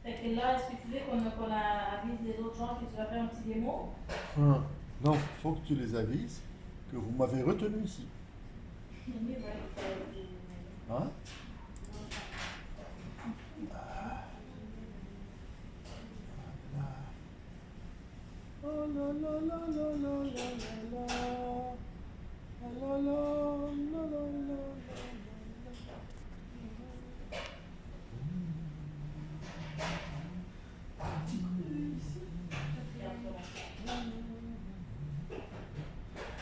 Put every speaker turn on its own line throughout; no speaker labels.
Fait que là, est-ce que tu dis qu'on avise les autres gens que tu vas faire un petit démo?
Ah, non, il faut que tu les avises que vous m'avez retenu ici. Hein? Oh la la la la la la la la. La la la la la la la.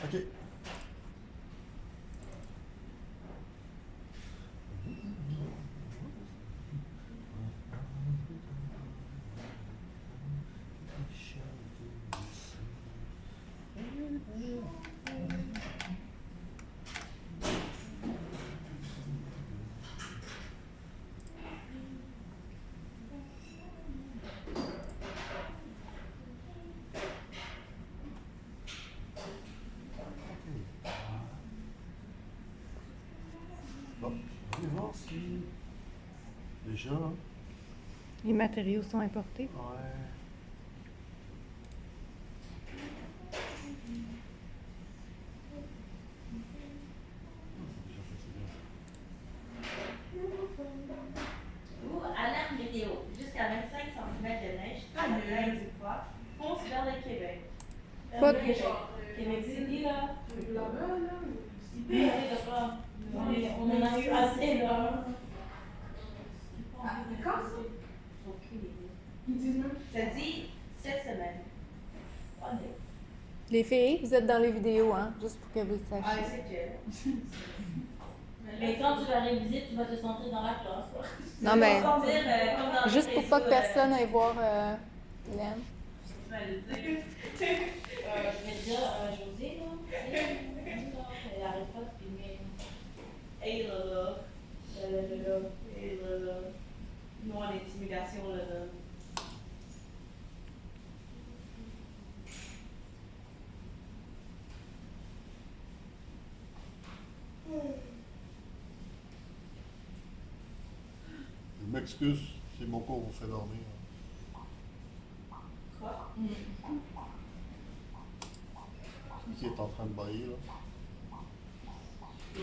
Ok. Bon, on va voir si déjà.
Les matériaux sont importés.
Ouais.
Ou alarme météo. Jusqu'à 25 cm de neige, à la du froid, fonce vers le Québec.
Pas
Le Québec. Québec City, là. Là-bas, là. Oui, d'accord. On en a eu assez, là.
Quand ça?
Aucune idée.
Ils disent même.
Ça dit cette semaine.
Les filles, vous êtes dans les vidéos, hein? Juste pour que vous le
Ah,
sachiez.
c'est que. Mais quand tu vas réviser, tu vas te sentir dans la classe, quoi.
Non, mais
Tu vas te sentir, comme dans
juste
les
pour pas que
réseaux,
personne aille voir Hélène.
Je vais te dire, José, là, elle arrête pas de filmer. Hey là là, hey là là. Non à l'intimidation là là.
Je m'excuse si mon corps vous fait dormir.
Quoi?
Qui est en train de bailler là?
Je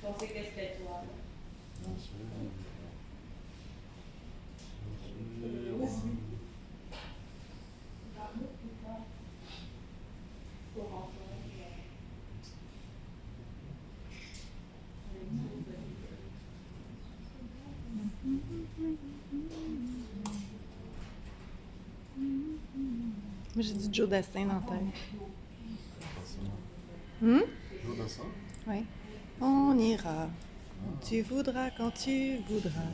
pensais que c'était toi.
Bien sûr. Bien sûr.
Moi, j'ai du Joe Dassin dans la tête.
Joe Dassin?
Oui. On ira. Tu voudras quand tu voudras.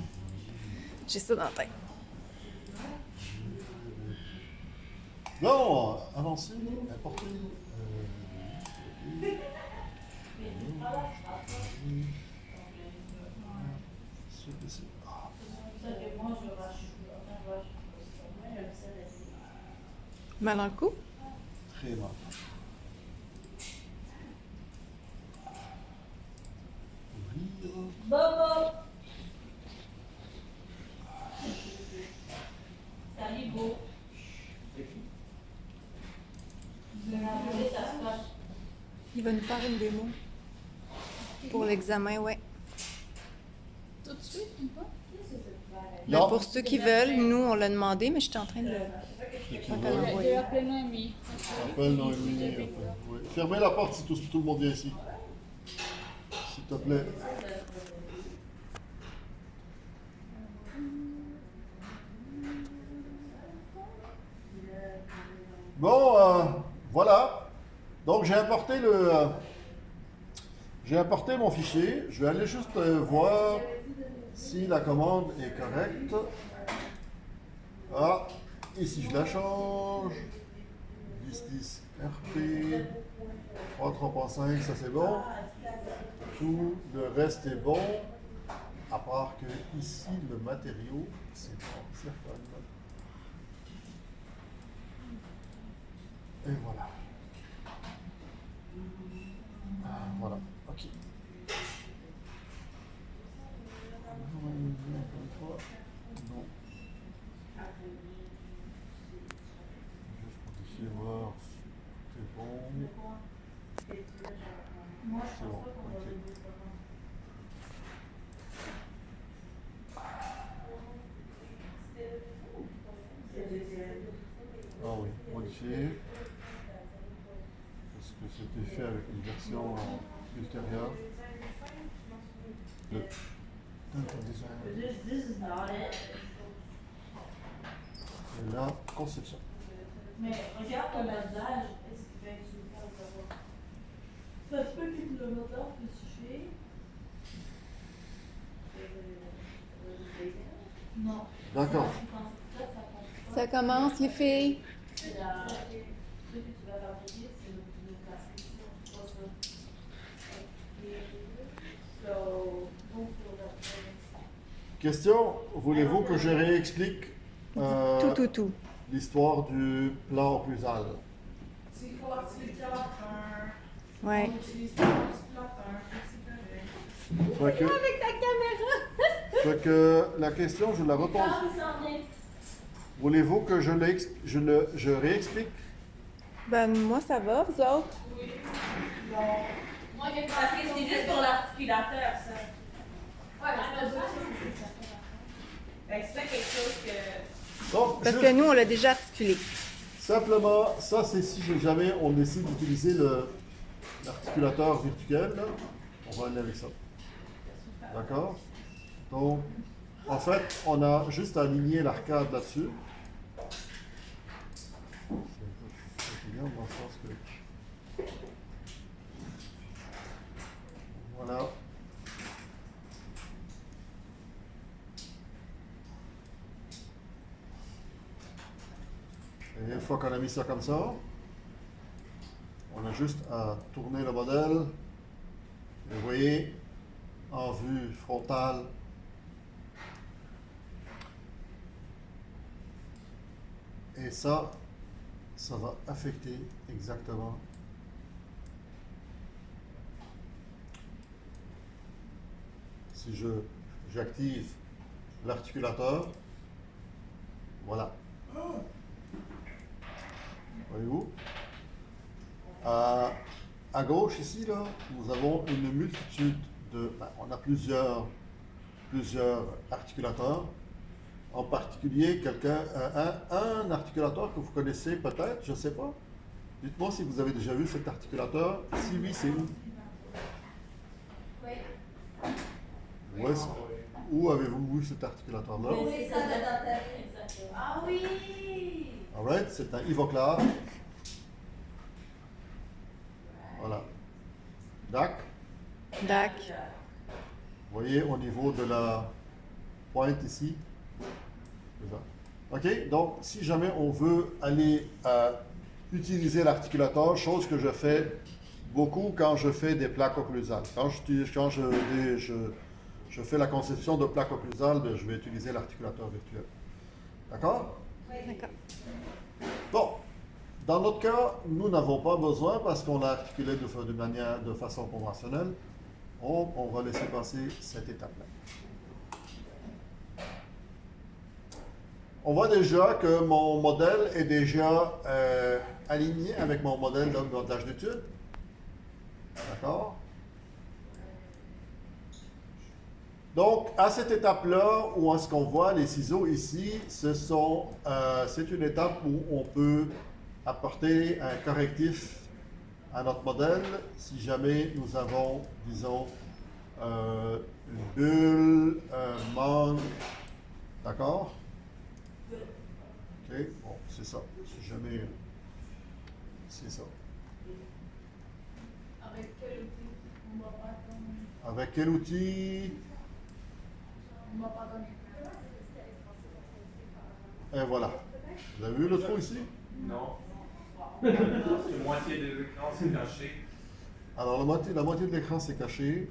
J'ai ça dans la tête.
Non, avancez, apportez.
Mal dans le cou?
Très mal. Ouvrir.
Bobo! Salut, beau.
Il va nous faire une démo. Pour l'examen, ouais.
Tout de suite ou pas?
Ben,
Non.
pour ceux qui veulent, nous, on l'a demandé, mais j'étais en train de le...
Ceux qui
Pas
veulent.
l'envoyer.
Appelle Noémie.
Appelle Noémie. Oui. Fermez la porte si tout le monde vient ici. S'il te plaît. Bon, voilà. Donc j'ai apporté mon fichier. Je vais aller juste voir si la commande est correcte. Ah, ici je la change. 10 RP 3.5, ça c'est bon. Tout le reste est bon. À part que ici le matériau, c'est bon, certainement. Et voilà. Ah, voilà, ok. été fait avec une version ultérieure. Le
This is not it.
et la conception.
Mais regarde ton visage. Est-ce qu'il fait que tu veux pas le savoir? Ça se peut que le moteur peut suffire. Non.
D'accord.
Ça commence, les filles.
C'est la... Ce que tu vas fabriquer, c'est le transmission. So, donc,
Question, voulez-vous que je réexplique
Tout.
l'histoire du plan occlusal?
c'est quoi? C'est le calateur.
Ouais.
On utilise pas le calateur, c'est correct.
Fait que,
Avec ta caméra.
fait que la question, je la repose.
Quand il s'en vient.
Voulez-vous que je réexplique?
Ben, moi, ça va, vous autres?
Oui. Bon. Moi, il y a parce que c'est juste pour l'articulateur, ça. Ouais, mais c'est ça. Fait que c'est pas quelque chose que.
Donc,
Parce
juste
que nous, on l'a déjà articulé.
simplement, ça c'est si jamais on décide d'utiliser l'articulateur virtuel, là, on va aller avec ça. D'accord? Donc, en fait, on a juste à aligner l'arcade là-dessus. C'est bien dans le sens que... Voilà. Et une fois qu'on a mis ça comme ça, on a juste à tourner le modèle. Et vous voyez, en vue frontale, et ça va affecter exactement si j'active l'articulateur, voilà. Voyez-vous? À gauche ici, là, nous avons une multitude on a plusieurs articulateurs. En particulier, un articulateur que vous connaissez peut-être, je ne sais pas. Dites-moi si vous avez déjà vu cet articulateur. Si oui, c'est où? Oui. Où avez-vous vu cet articulateur-là?
Oui, ça de dentaire. Ah oui!
Alright, c'est un Ivoclar. Voilà. DAC.
Dac.
Vous voyez au niveau de la pointe ici. C'est ça. OK? Donc, si jamais on veut aller utiliser l'articulateur, chose que je fais beaucoup quand je fais des plaques occlusales. Quand je fais la conception de plaques occlusales, je vais utiliser l'articulateur virtuel. D'accord?
D'accord.
Bon. Dans notre cas, nous n'avons pas besoin parce qu'on l'a articulé de façon conventionnelle. On va laisser passer cette étape-là. On voit déjà que mon modèle est déjà aligné avec mon modèle de modelage d'études. D'accord? Donc, à cette étape-là, où est-ce qu'on voit les ciseaux ici, c'est une étape où on peut apporter un correctif à notre modèle si jamais nous avons, disons, une bulle, un manque. D'accord? OK, bon, c'est ça. Si jamais. C'est ça.
Avec quel outil? On va pas donner.
Avec quel outil?
On va pas donner.
Et voilà. Vous avez vu le trou ici?
Non. La moitié de l'écran, c'est caché.
Alors, la moitié de l'écran, c'est caché.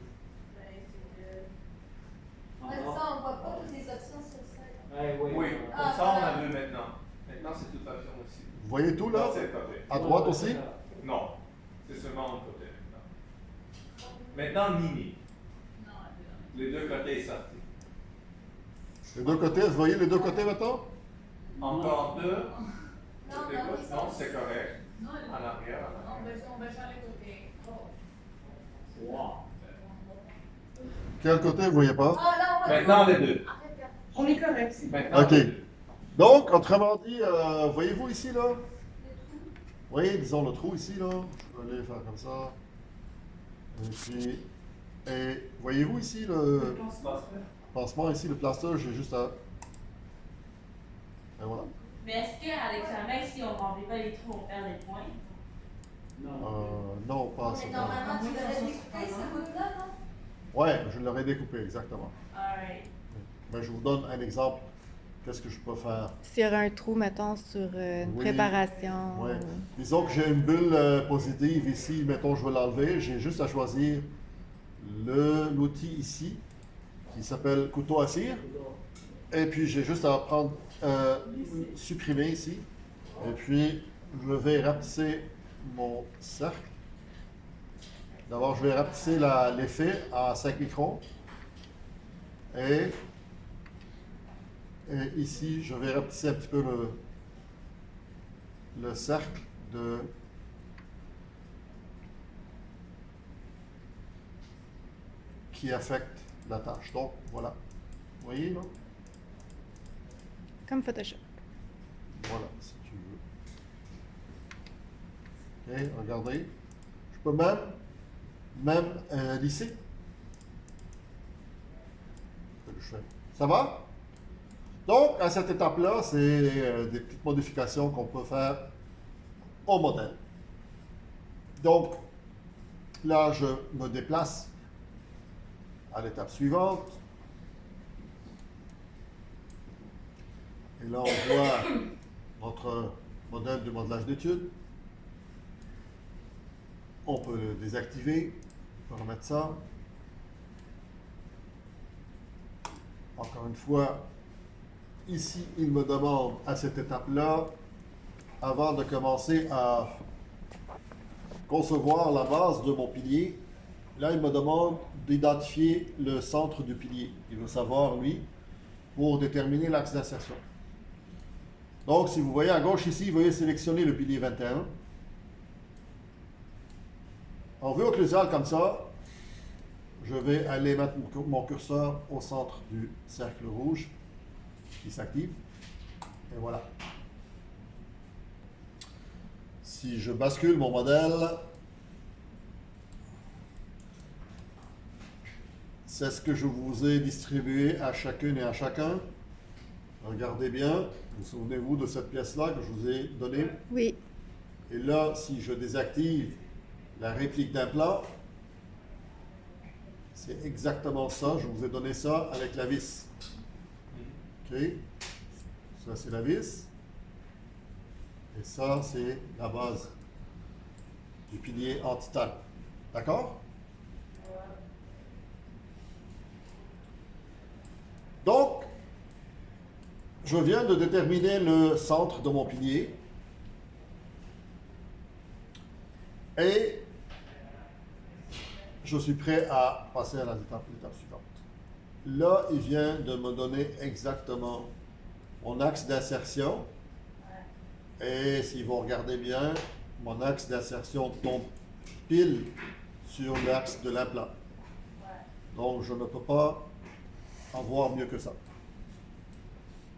Ça, on voit pas toutes les options sur le site.
Oui, comme ça on a vu maintenant. Maintenant c'est toute l'option aussi.
Vous voyez tout là?
Non, c'est le côté.
À droite aussi?
Non, c'est seulement un côté maintenant. Maintenant, Nini. Les deux côtés sortis.
Les deux côtés, vous voyez les deux côtés maintenant?
Encore deux.
Non,
Côté
non,
gauche.
ils sont-
Non, c'est correct.
Non,
En arrière.
on va faire les côtés.
Quel côté, vous voyez pas?
Ah, là, on va
Maintenant les deux.
On est correct.
Maintenant
OK.
les deux.
Donc, autrement dit, voyez-vous ici là? voyez, disons le trou ici, là. Je peux aller faire comme ça. Et puis, et voyez-vous ici le pansement ici, le plaster, j'ai juste à... Et voilà.
Mais est-ce qu'à l'examen, si on ne remplit pas les trous, on perd des points?
Non, pas
Mais
ça.
normalement, tu l'aurais découpé ce bout-là, non?
Ouais, je l'aurais découpé, exactement.
Alright.
Mais je vous donne un exemple. Qu'est-ce que je peux faire?
S'il y aurait un trou, mettons, sur une
Oui.
préparation.
Ouais. Disons que j'ai une bulle positive ici, mettons je veux l'enlever, j'ai juste à choisir l'outil ici qui s'appelle couteau à cire. Et puis j'ai juste à prendre, supprimer ici. Et puis je vais rapetisser mon cercle. D'abord je vais rapetisser l'effet à 5 microns. Et ici, je vais rapetisser un petit peu le cercle qui affecte la tâche. Donc, voilà. Vous voyez, là?
Comme Photoshop.
Voilà, si tu veux. OK, regardez. Je peux même lisser. Ce que je fais. Ça va? Donc, à cette étape-là, c'est des petites modifications qu'on peut faire au modèle. Donc, là, je me déplace à l'étape suivante. Et là, on voit notre modèle de modelage d'études. On peut le désactiver. On peut remettre ça. Encore une fois, ici, il me demande à cette étape-là, avant de commencer à concevoir la base de mon pilier, là, il me demande d'identifier le centre du pilier. Il veut savoir, lui, pour déterminer l'axe d'insertion. Donc, si vous voyez à gauche ici, vous voyez sélectionner le pilier 21. En vue occlusale comme ça, je vais aller mettre mon curseur au centre du cercle rouge qui s'active. Et voilà. Si je bascule mon modèle, c'est ce que je vous ai distribué à chacune et à chacun. Regardez bien, vous souvenez-vous de cette pièce-là que je vous ai donnée?
Oui.
Et là, si je désactive la réplique d'implant, c'est exactement ça. Je vous ai donné ça avec la vis. OK? Ça, c'est la vis. Et ça, c'est la base du pilier en titane. D'accord? Donc, je viens de déterminer le centre de mon pilier. Et je suis prêt à passer à l'étape suivante. Là, il vient de me donner exactement mon axe d'insertion. Et si vous regardez bien, mon axe d'insertion tombe pile sur l'axe de l'implant. Donc, je ne peux pas avoir mieux que ça.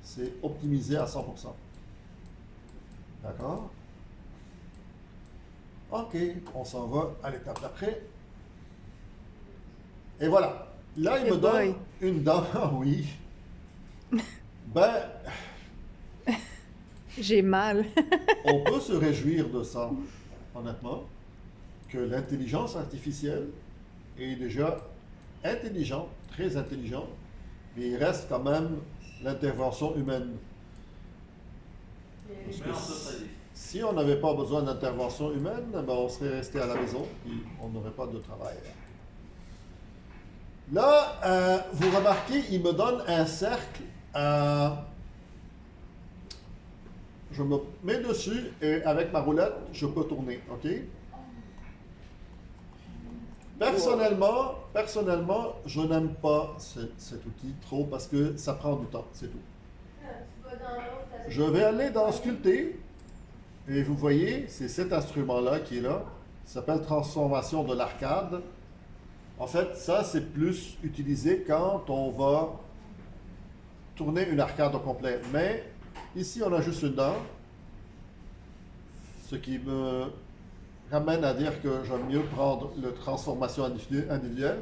C'est optimisé à 100%. D'accord? OK, on s'en va à l'étape d'après. Et voilà. Là, il me donne une dent. Ah oui. Ben,
j'ai mal.
on peut se réjouir de ça, honnêtement, que l'intelligence artificielle est déjà intelligente, très intelligente, mais il reste quand même l'intervention humaine. Parce que si on n'avait pas besoin d'intervention humaine, ben on serait resté à la maison et on n'aurait pas de travail. Là, vous remarquez, il me donne un cercle. Je me mets dessus et avec ma roulette, je peux tourner. OK? Personnellement, je n'aime pas cet outil trop parce que ça prend du temps, c'est tout. Je vais aller dans Sculpter et vous voyez, c'est cet instrument-là qui est là. Il s'appelle Transformation de l'arcade. En fait, ça, c'est plus utilisé quand on va tourner une arcade au complet. Mais ici, on a juste une dent. Ce qui me ramène à dire que j'aime mieux prendre le transformation individuelle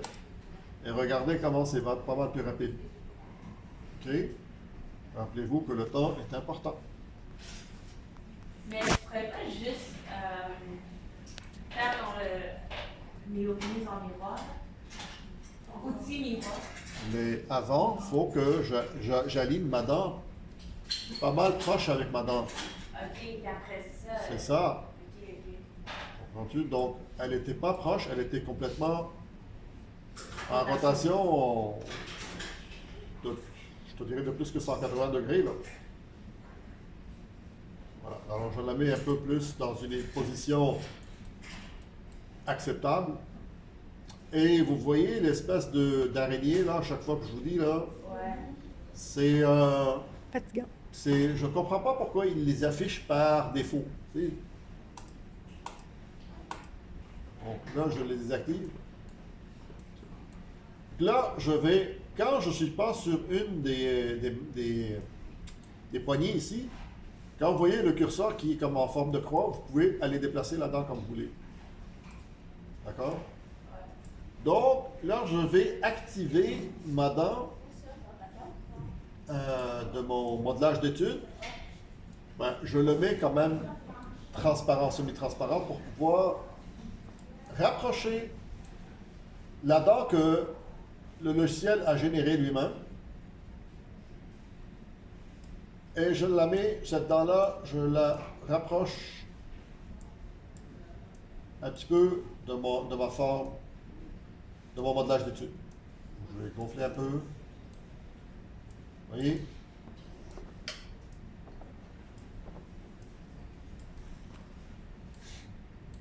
et regarder comment c'est pas mal plus rapide. OK? Rappelez-vous que le temps est important.
Mais je pourrais pas juste faire dans mes mise en miroir, outil miroir.
Mais avant, il faut que j'aligne ma dent pas mal proche avec ma dent.
Ok, puis après ça.
C'est ça.
Ok, ok.
Comprends-tu? Donc, elle n'était pas proche, elle était complètement en rotation, je te dirais de plus que 180 degrés. Là. Voilà. Alors, je la mets un peu plus dans une position acceptable. Et vous voyez l'espèce d'araignée, là, à chaque fois que je vous dis, là,
Ouais.
c'est...
Fatigant.
je ne comprends pas pourquoi ils les affichent par défaut. Tu sais. Donc là, je les désactive. Là, je vais, quand je ne suis pas sur une des poignées ici, quand vous voyez le curseur qui est comme en forme de croix, vous pouvez aller déplacer la dent comme vous voulez. D'accord? Donc, là, je vais activer ma dent de mon modelage d'étude. Ben, je le mets quand même transparent, semi-transparent pour pouvoir rapprocher la dent que le logiciel a générée lui-même. Et je la mets, cette dent-là, je la rapproche un petit peu de ma forme, de mon modelage d'étude. Je vais gonfler un peu. Vous voyez?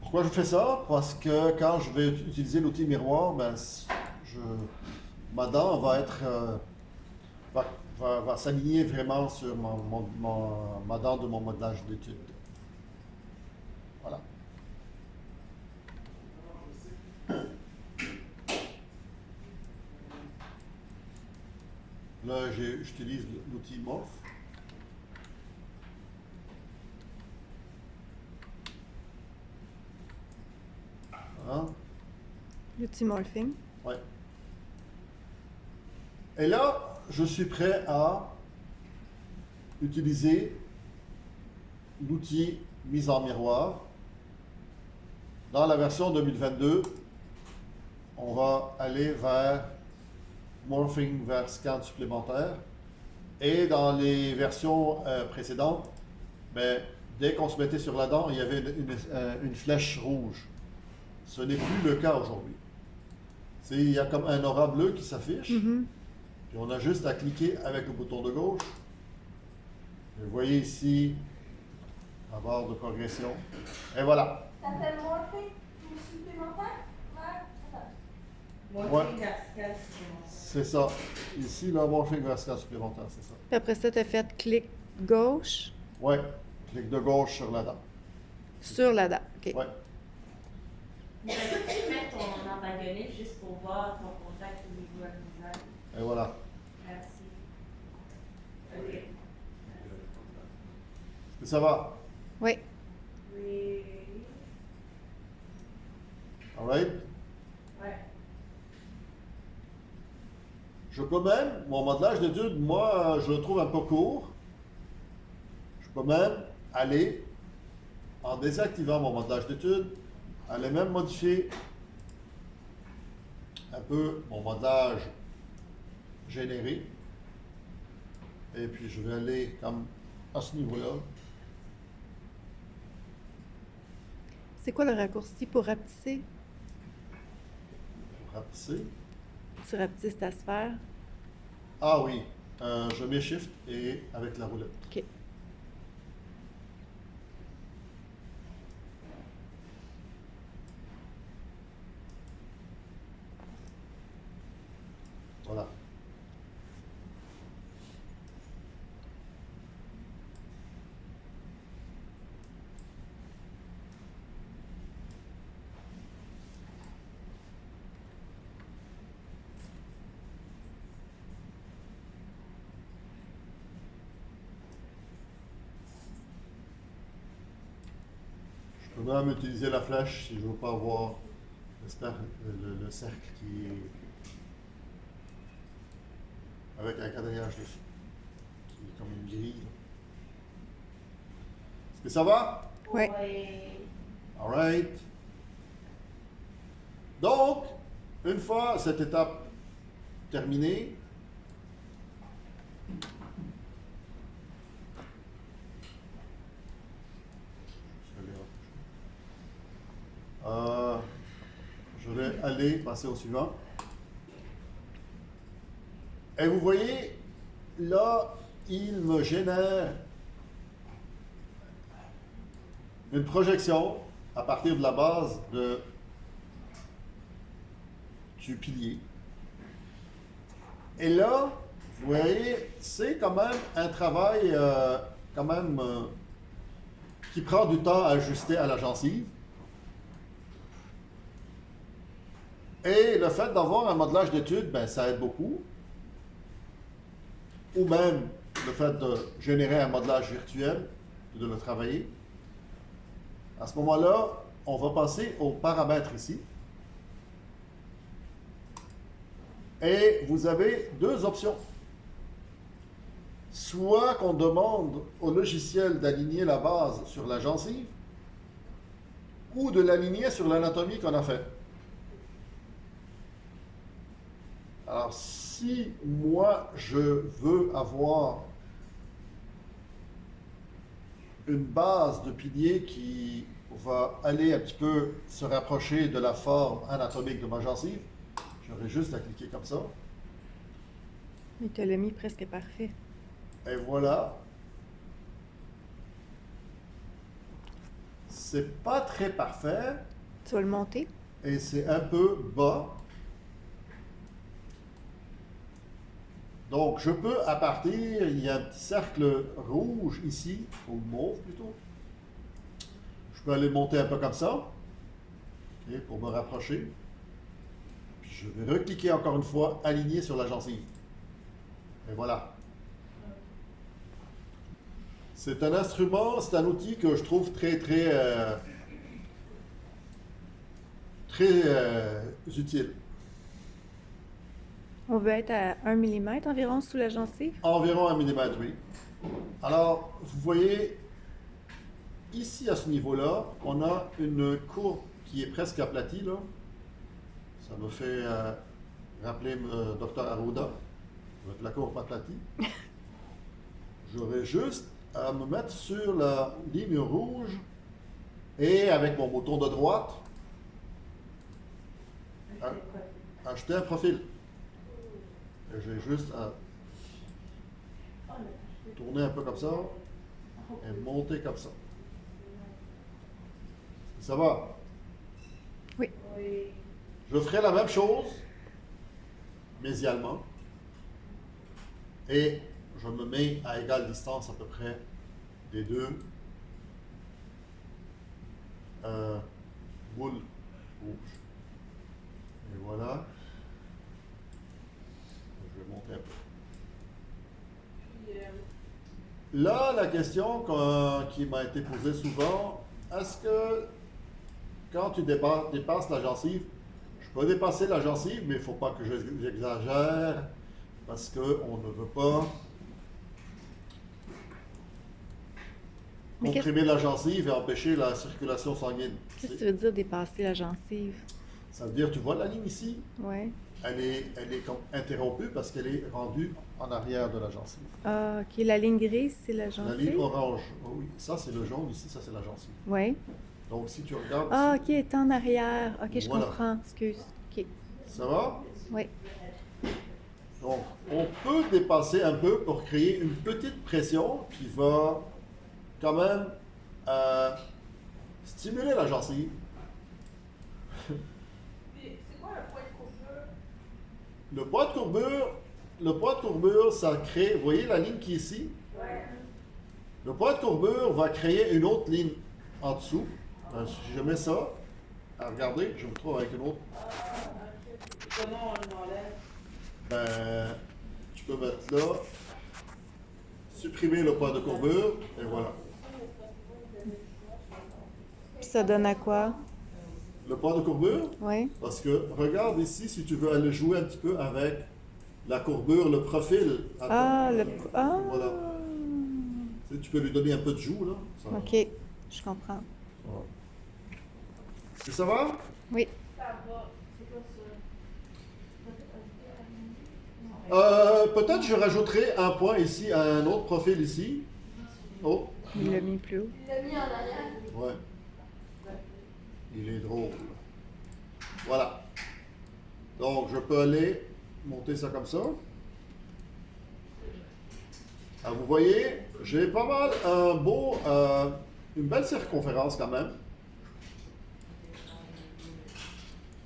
Pourquoi je fais ça? Parce que quand je vais utiliser l'outil miroir, ben, ma dent va être va s'aligner vraiment sur ma dent de mon modelage d'étude. Voilà. Là, j'utilise l'outil Morph. Hein?
L'outil morphing.
Ouais. Et là, je suis prêt à utiliser l'outil mise en miroir. Dans la version 2022, on va aller vers morphing vers scan supplémentaire. Et dans les versions précédentes, ben, dès qu'on se mettait sur la dent, il y avait une flèche rouge. Ce n'est plus le cas aujourd'hui. Il y a comme un aura bleu qui s'affiche.
Mhm.
Puis on a juste à cliquer avec le bouton de gauche. Et vous voyez ici la barre de progression. Et voilà.
T'as fait le morphing supplémentaire?
Moi,
Ouais.
c'est vertical, c'est
C'est ça. Ici, le morphing vertical supplémentaire, c'est ça.
Puis après ça, tu as fait clic gauche
Ouais. Clic de gauche sur la dent.
sur la dent. OK.
Ouais.
Mais peux-tu mettre ton antagoniste juste pour voir ton contact au niveau axillaire?
Et voilà.
Merci. Ok.
Et ça va.
Oui.
Oui.
All right?
Ouais.
Je peux même, mon modelage d'étude, moi, je le trouve un peu court. Je peux même aller, en désactivant mon modelage d'étude, aller même modifier un peu mon modelage généré. Et puis je vais aller comme à ce niveau-là.
C'est quoi le raccourci pour rapetisser?
Rapetisser.
Tu rapetisses ta sphère.
Ah oui, je mets Shift et avec la roulette.
OK.
Voilà. faudra m'utiliser la flèche si je ne veux pas voir le cercle qui est avec un quadrillage dessus, qui est comme une grille. Est-ce que ça va?
Oui.
All right. Donc, une fois cette étape terminée, je vais aller passer au suivant. Et vous voyez, là, il me génère une projection à partir de la base du pilier. Et là, vous voyez, c'est quand même un travail qui prend du temps à ajuster à la gencive. Et le fait d'avoir un modelage d'étude, ben, ça aide beaucoup. Ou même le fait de générer un modelage virtuel, de le travailler. À ce moment-là, on va passer aux paramètres ici. Et vous avez deux options. Soit qu'on demande au logiciel d'aligner la base sur la gencive, ou de l'aligner sur l'anatomie qu'on a fait. Alors, si moi, je veux avoir une base de pilier qui va aller un petit peu se rapprocher de la forme anatomique de ma gencive, j'aurai juste à cliquer comme ça.
Mais tu l'as mis presque parfait.
Et voilà. C'est pas très parfait.
Tu vas le monter?
Et c'est un peu bas. Donc, je peux, à partir, il y a un petit cercle rouge ici, ou mauve plutôt. Je peux aller monter un peu comme ça, okay, pour me rapprocher. Puis je vais recliquer encore une fois, aligner sur la gencive. Et voilà. C'est un instrument, c'est un outil que je trouve très utile.
On veut être à 1 mm environ sous la gencive?
Environ 1 mm, oui. Alors, vous voyez, ici à ce niveau-là, on a une courbe qui est presque aplatie, là. Ça me fait rappeler Dr Arruda, avec la courbe aplatie. J'aurais juste à me mettre sur la ligne rouge et avec mon bouton de droite, acheter un profil. J'ai juste à tourner un peu comme ça et monter comme ça. Ça va?
Oui.
Je ferai la même chose mésialement et je me mets à égale distance à peu près des deux boules rouges. Et voilà. Je vais monter un peu. Là, la question qui m'a été posée souvent, est-ce que quand tu dépasses la gencive, je peux dépasser la gencive, mais il ne faut pas que j'exagère, parce qu'on ne veut pas comprimer la gencive et empêcher la circulation sanguine.
Qu'est-ce que tu veux dire dépasser la gencive?
Ça veut dire, tu vois la ligne ici?
Oui.
Elle est comme interrompue parce qu'elle est rendue en arrière de la gencive.
Ah, ok. La ligne grise, c'est la gencive?
La ligne orange, oui. Ça, c'est le jaune. Ici, ça, c'est la gencive.
Oui.
Donc, si tu regardes...
Ah,
ici,
ok, elle est en arrière. Ok, je
voilà.
comprends. Excuse. Ok.
Ça va?
Oui.
Donc, on peut dépasser un peu pour créer une petite pression qui va quand même stimuler la gencive.
C'est quoi le point de courbure?
Le point de courbure, ça crée, vous voyez la ligne qui est ici?
Ouais.
Le point de courbure va créer une autre ligne en dessous. Si je mets ça, regardez, je me trouve avec une autre.
Comment on l'enlève?
Ben, je peux mettre là, supprimer le point de courbure, et voilà.
Puis ça donne à quoi?
Le point de courbure,
Oui.
parce que regarde ici si tu veux aller jouer un petit peu avec la courbure, le profil.
Ah, le... Ah!
Voilà. Tu peux lui donner un peu de joue, là. Ça va.
Ok, je comprends.
Voilà. Est-ce que ça va?
Oui.
Ça va. C'est quoi ça?
Peut-être je rajouterai un point ici, un autre profil ici. Oh,
Il l'a mis plus haut.
Il l'a mis en arrière.
ouais. Il est drôle. Voilà. Donc, je peux aller monter ça comme ça. Ah, vous voyez, j'ai pas mal une belle circonférence quand même.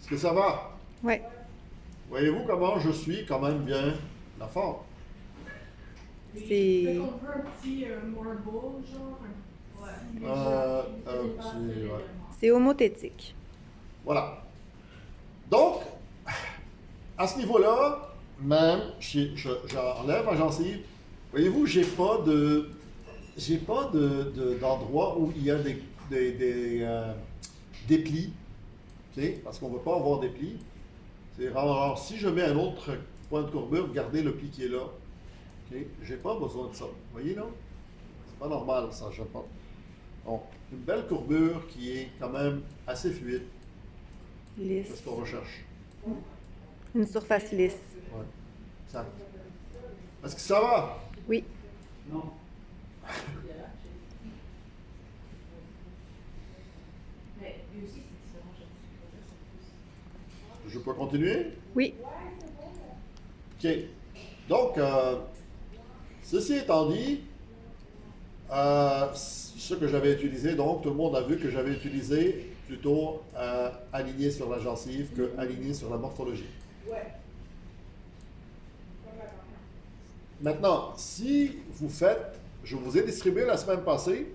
Est-ce que ça va?
Oui.
Voyez-vous comment je suis quand même bien la forme?
C'est...
On veut un petit marble, genre. Ouais.
Ouais.
C'est homothétique.
Voilà. Donc, à ce niveau-là, même, j'enlève ma gencive. Voyez-vous, j'ai pas d'endroit où il y a des plis. Okay? Parce qu'on ne veut pas avoir des plis. C'est rare. Si je mets un autre point de courbure, regardez le pli qui est là. Okay? J'ai pas besoin de ça. Vous voyez, non? C'est pas normal, ça, je pense. Donc, une belle courbure qui est quand même assez fluide. C'est
Lisse.
ce qu'on recherche.
Une surface lisse.
Ouais. Exact. Est-ce que ça va?
Oui.
Non.
Mais lui aussi, c'est différent.
Je peux continuer?
Oui.
OK. Donc, ceci étant dit, ce que j'avais utilisé, donc tout le monde a vu que j'avais utilisé plutôt aligné sur la gencive que aligné sur la morphologie.
Ouais.
Maintenant, si vous faites, je vous ai distribué la semaine passée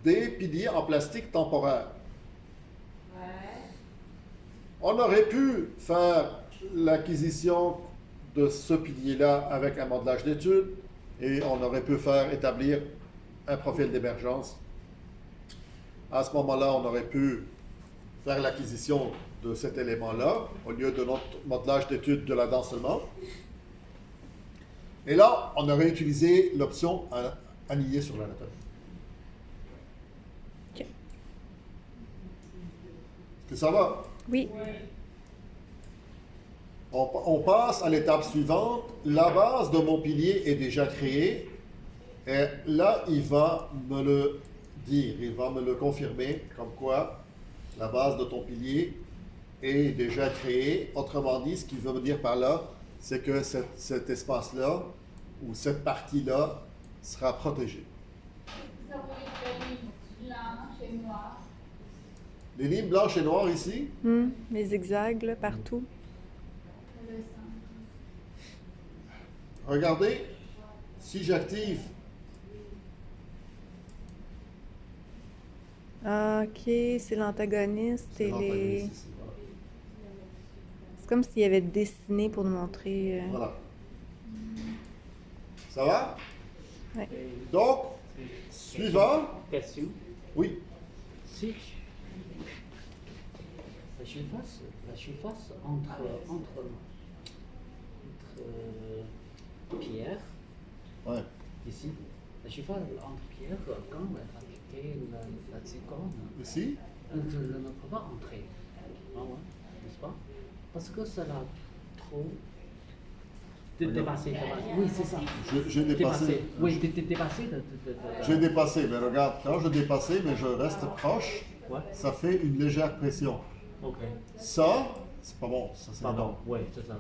des piliers en plastique temporaire.
Ouais.
On aurait pu faire l'acquisition de ce pilier-là avec un modelage d'études et on aurait pu faire établir un profil d'émergence. À ce moment-là, on aurait pu faire l'acquisition de cet élément-là au lieu de notre modelage d'études de la dent seulement. Et là, on aurait utilisé l'option aligner sur l'anatomie.
OK.
Est-ce que ça va?
Oui.
On passe à l'étape suivante. La base de mon pilier est déjà créée. Et là, il va me le dire, il va me le confirmer, comme quoi la base de ton pilier est déjà créée. Autrement dit, ce qu'il veut me dire par là, c'est que cet espace-là, ou cette partie-là, sera protégée.
Ça peut être blanche et noire.
Les lignes blanches et noires ici,
Les zigzags, là, partout.
Le sang.
regardez, si j'active,
Ah, OK, c'est l'antagoniste
c'est
et les...
l'antagoniste ici, voilà.
C'est comme s'il avait dessiné pour nous montrer...
Voilà. Ça va?
Ouais.
Donc, suivant,
Question.
oui,
Si la surface entre pierres,
ouais.
ici, la surface entre pierres, quand on a appliqué la zircone,
Ici,
on ne peut pas entrer. Ah ouais, n'est-ce pas? Parce que ça l'a trop dépassé. Oui, c'est ça.
j'ai dépassé.
Oui, dépassé de.
J'ai dépassé, mais regarde, quand je dépassais, mais je reste proche,
Ouais.
ça fait une légère pression.
Ok.
Ça, c'est pas bon, ça c'est
Pas
non.
bon. Oui, c'est ça.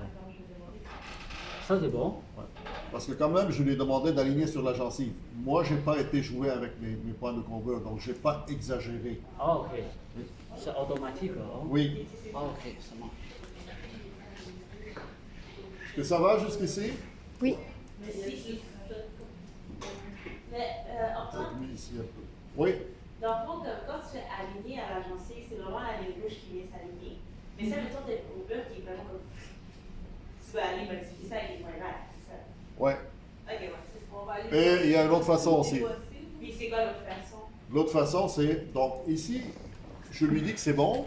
Ça c'est bon.
Ouais. Parce que quand même, je lui ai demandé d'aligner sur la gencive. Moi, j'ai pas été joué avec mes points de courbure, donc j'ai pas exagéré.
Ah, ok. C'est automatique, hein?
Oui.
Ah, ok, ça marche.
Est-ce que ça va jusqu'ici?
Oui.
Mais si, mais enfin,
Peut-être mis ici un peu. Oui.
dans le fond, quand tu fais aligner à la gencive, c'est vraiment la ligne rouge qui vient s'aligner. Mais ça, mettons, t'as une courbure qui est vraiment comme. Tu vas aller modifier ça avec les points verts, c'est ça?
Ouais.
Ok, ouais, c'est ce qu'on va aller.
Et il y a une autre façon aussi.
Puis c'est quoi l'autre façon?
L'autre façon, c'est, donc ici, je lui dis que c'est bon,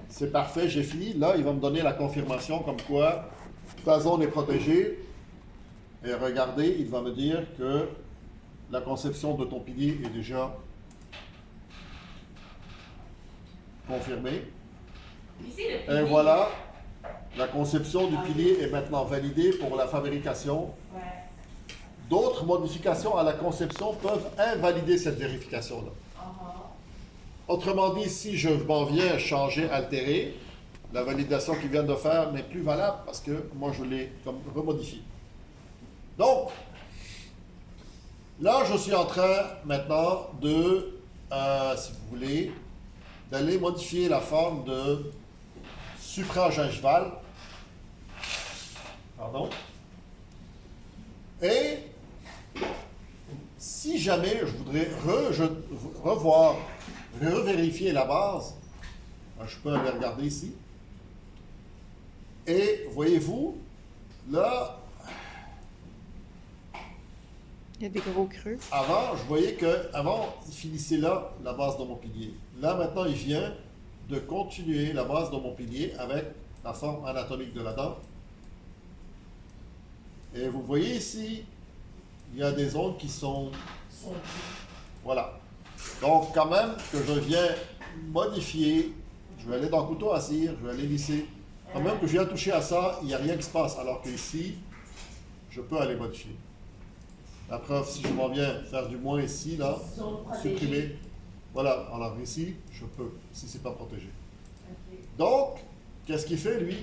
c'est parfait, j'ai fini. Là, il va me donner la confirmation comme quoi ta zone est protégée. Et regardez, il va me dire que la conception de ton pilier est déjà confirmée.
Ici, le pilier.
Et voilà, la conception du pilier est maintenant validée pour la fabrication.
Ouais.
D'autres modifications à la conception peuvent invalider cette vérification-là. Autrement dit, si je m'en viens changer, altérer, la validation qu'ils viennent de faire n'est plus valable parce que moi je l'ai comme remodifié. Donc, là je suis en train maintenant de, si vous voulez, d'aller modifier la forme de supragingival. Pardon. Et si jamais je voudrais revoir, revérifier la base, je peux aller regarder ici. Et voyez-vous, là,
Il y a des gros creux.
avant, je voyais que avant il finissait là, la base de mon pilier. Là, maintenant, il vient de continuer la base de mon pilier avec la forme anatomique de la dent. Et vous voyez ici, il y a des zones qui sont... Voilà. Donc, quand même, que je viens modifier, je vais aller dans le couteau à cire, je vais aller lisser. Quand même que je viens toucher à ça, il n'y a rien qui se passe. Alors que ici, je peux aller modifier. La preuve, si je m'en viens faire du moins ici, là, supprimer. Voilà, alors ici, je peux, si c'est pas protégé. Donc, qu'est-ce qu'il fait, lui?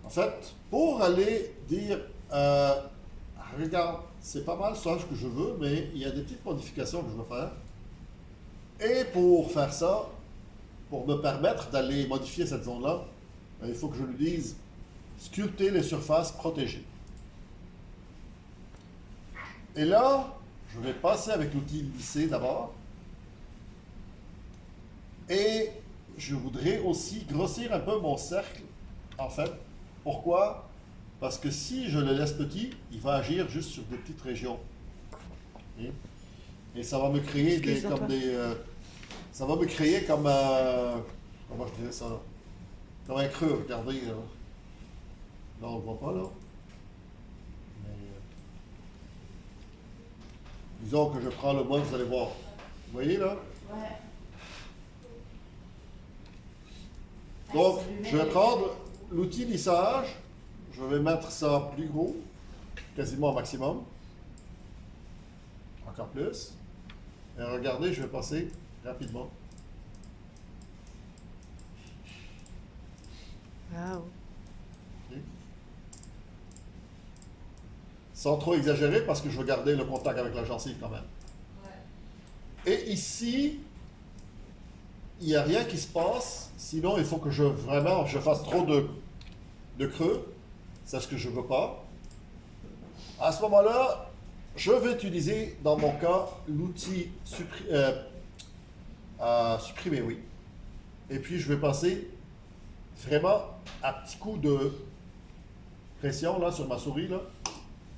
En fait, pour aller dire, regarde, c'est pas mal ça ce que je veux, mais il y a des petites modifications que je veux faire. Et pour faire ça, pour me permettre d'aller modifier cette zone-là, il faut que je lui dise sculpter les surfaces protégées. Et là, je vais passer avec l'outil lisser d'abord. Et je voudrais aussi grossir un peu mon cercle, en fait. Pourquoi? Parce que si je le laisse petit, il va agir juste sur des petites régions. Et ça va me créer ça va me créer comme comment je dirais ça là? Comme un creux, regardez. Là, on ne le voit pas là. Mais, disons que je prends le bas, vous allez voir. Vous voyez là?
Ouais.
Donc, je vais prendre l'outil lissage. Je vais mettre ça plus gros, quasiment au maximum. Encore plus. Et regardez, je vais passer rapidement.
Wow.
Okay. Sans trop exagérer, parce que je veux garder le contact avec la gencive quand même. Ouais. Et ici, il n'y a rien qui se passe. Sinon, il faut que je fasse trop de creux. C'est ce que je ne veux pas. À ce moment-là, je vais utiliser, dans mon cas, l'outil supprimer, oui. Et puis, je vais passer vraiment à petits coups de pression là, sur ma souris. Là.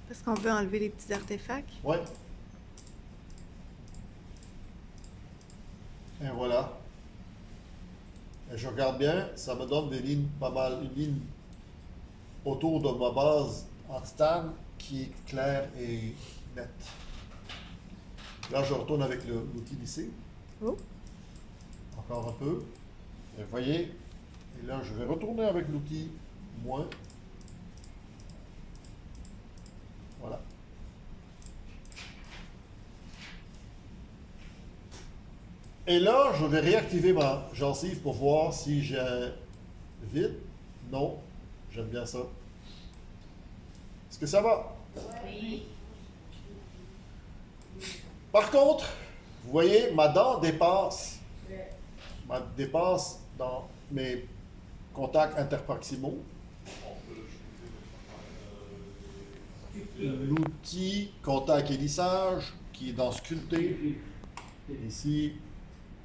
Parce qu'on veut enlever les petits artefacts.
Oui. Et voilà. Et je regarde bien, ça me donne des lignes pas mal, une ligne autour de ma base en titane qui est claire et nette. Là, je retourne avec l'outil lissé.
Oh.
Encore un peu. Et vous voyez, et là, je vais retourner avec l'outil moins. Voilà. Et là, je vais réactiver ma gencive pour voir si j'ai un vide. Non, j'aime bien ça. Est-ce que ça va?
Oui.
Par contre, vous voyez, ma dent dépasse dans mes contacts interproximaux. L'outil contact et lissage qui est dans sculpté. Ici,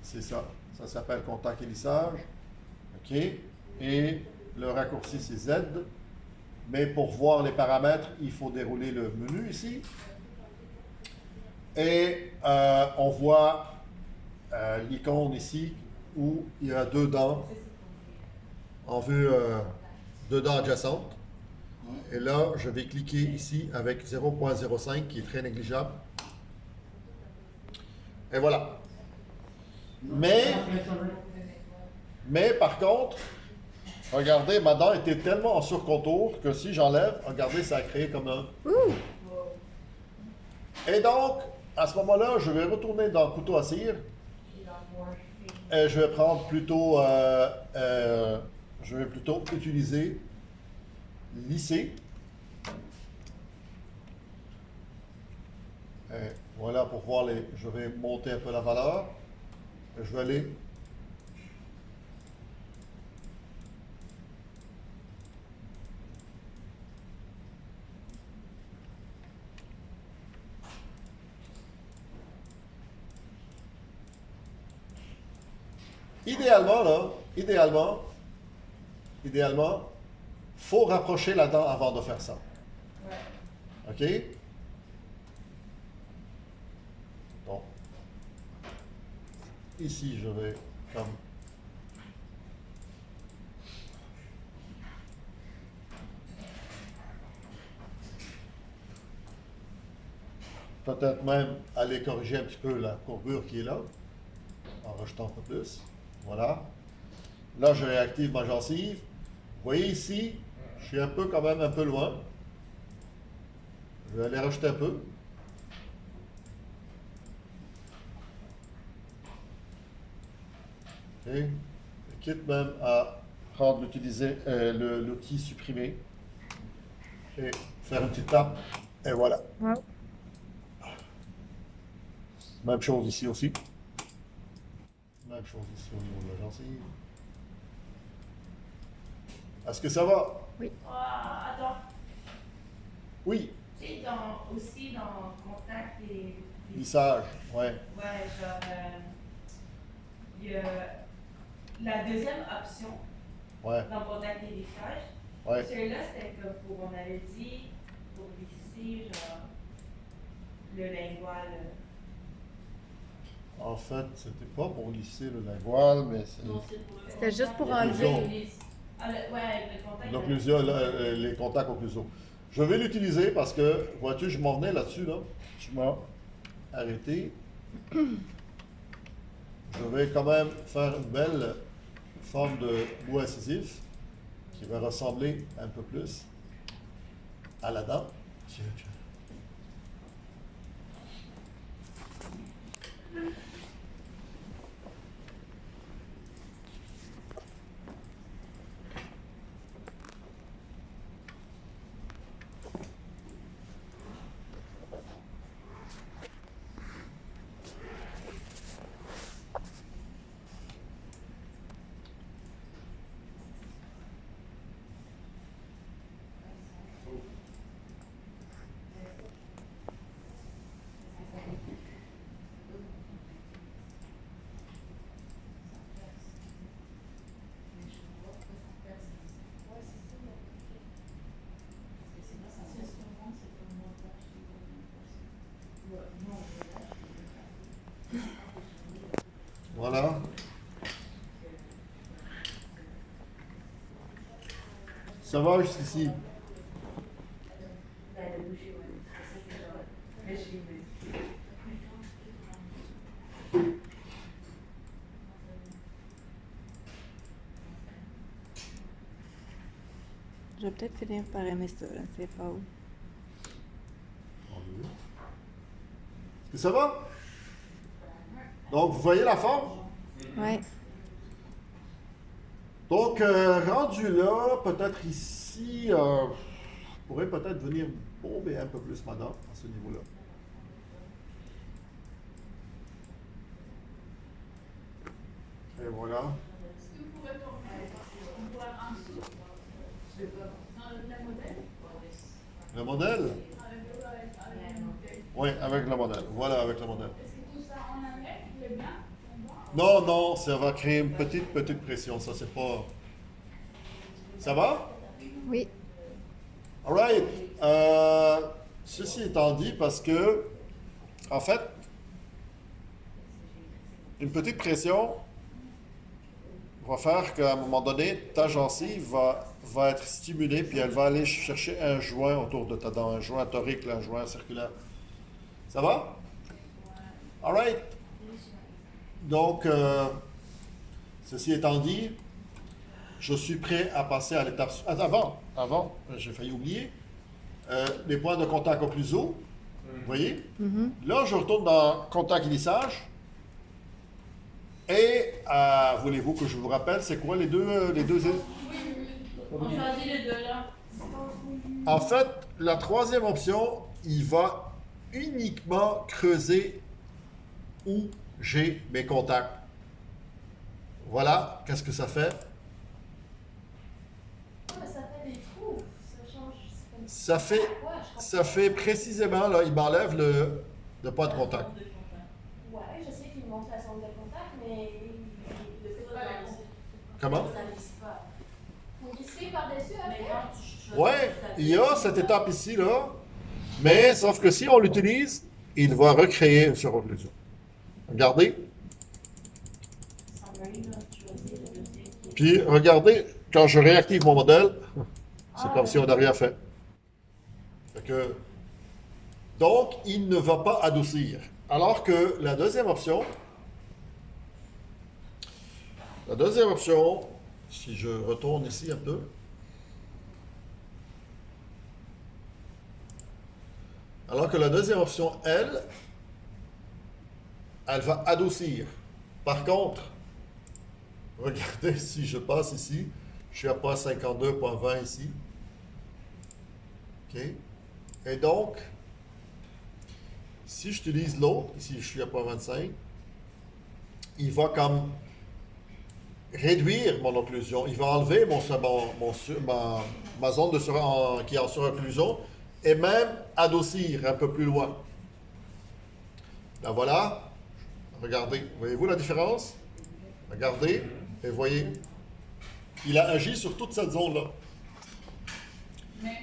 c'est ça. Ça s'appelle contact et lissage. OK. Et le raccourci, c'est Z. Mais pour voir les paramètres, il faut dérouler le menu ici. Et on voit l'icône ici où il y a deux dents en vue, deux dents adjacentes. Et là, je vais cliquer ici avec 0.05 qui est très négligeable. Et voilà. Mais par contre, regardez, ma dent était tellement en surcontour que si j'enlève, regardez, ça a créé comme un... Et donc, à ce moment-là, je vais retourner dans le couteau à cire. Et je vais prendre plutôt... je vais plutôt utiliser lisser. Et voilà, pour voir les... Je vais monter un peu la valeur. Et je vais aller... Idéalement, faut rapprocher la dent avant de faire ça. OK? Donc, ici, je vais comme... Peut-être même aller corriger un petit peu la courbure qui est là, en rejetant un peu plus. Voilà. Là, je réactive ma gencive. Vous voyez ici, je suis un peu quand même un peu loin. Je vais aller rajouter un peu. OK. Quitte même à rendre l'outil supprimé et faire une petite tape. Et voilà.
Wow.
Même chose ici aussi. Même chose ici au niveau de la gencive. Est-ce que ça va?
Ah, attends.
Oui.
Tu sais, aussi dans contact et...
Lissage, ouais.
Ouais, genre, il y a la deuxième option
Ouais.
dans contact et lissage.
Ouais.
Celui-là, c'était comme pour, on avait dit, pour lisser, genre, le lingual.
En fait, c'était pas pour lisser le lingual, mais c'est
Non, c'est pour le
C'était juste pour
contact.
enlever.
Ah, ouais, avec le contact.
l'occlusion, les contacts occlusaux. Je vais l'utiliser parce que, vois-tu, je m'en venais là-dessus, là. Tu m'as arrêté. Je vais quand même faire une belle forme de bout incisif qui va ressembler un peu plus à la dent. Tiens, tiens. Voilà. Ça va jusqu'ici.
Je vais peut-être finir par aimer ça, là, c'est pas où.
Est-ce que ça va? Donc, vous voyez la forme?
Ouais.
Donc, rendu là, peut-être ici, je pourrais peut-être venir bomber un peu plus ma dent à ce niveau-là. Et voilà.
Est-ce que vous pouvez tourner on voit en dessous dans le modèle
Le modèle?
avec le modèle.
Oui, avec le modèle. Voilà, avec le modèle.
Est-ce que tout ça en anglais, le blanc en bas?
Non, non, ça va créer une petite pression. Ça, c'est pas... Ça va?
Oui.
All right. Ceci étant dit, parce que En fait, une petite pression va faire qu'à un moment donné, ta gencive va être stimulée, puis elle va aller chercher un joint autour de ta dent, un joint torique, là, un joint circulaire. Ça va? All right. Donc, ceci étant dit, je suis prêt à passer à l'étape... Avant, j'ai failli oublier, les points de contact occlusaux. Vous voyez? Là, je retourne dans contact lissage. Et voulez-vous que je vous rappelle, c'est quoi les deux
On choisit les deux là.
En fait, la troisième option, il va uniquement creuser où j'ai mes contacts. Voilà, qu'est-ce que ça fait?
Mais ça fait des trous. Ça change.
Ça fait, ça fait précisément, là, il m'enlève le point de contact.
Ouais, je sais qu'il montre la zone de contact, mais il ne fait pas la lisse.
Comment?
Ça ne lisse pas. Vous lissez par-dessus après?
Ouais, il y a cette étape ici, là, mais sauf que si on l'utilise, il va recréer une surocclusion. Regardez. Puis, regardez, quand je réactive mon modèle, c'est comme si on n'a rien fait. Donc, il ne va pas adoucir. Alors que la deuxième option, si je retourne ici un peu, alors que la deuxième option, elle va adoucir. Par contre, regardez, si je passe ici, je suis à 52,20 ici. OK? Et donc, si j'utilise l'autre, ici je suis à 0,25, il va comme réduire mon occlusion. Il va enlever ma zone qui est en surocclusion et même adoucir un peu plus loin. Là voilà. Regardez. Voyez-vous la différence? Regardez et voyez. Il a agi sur toute cette zone-là.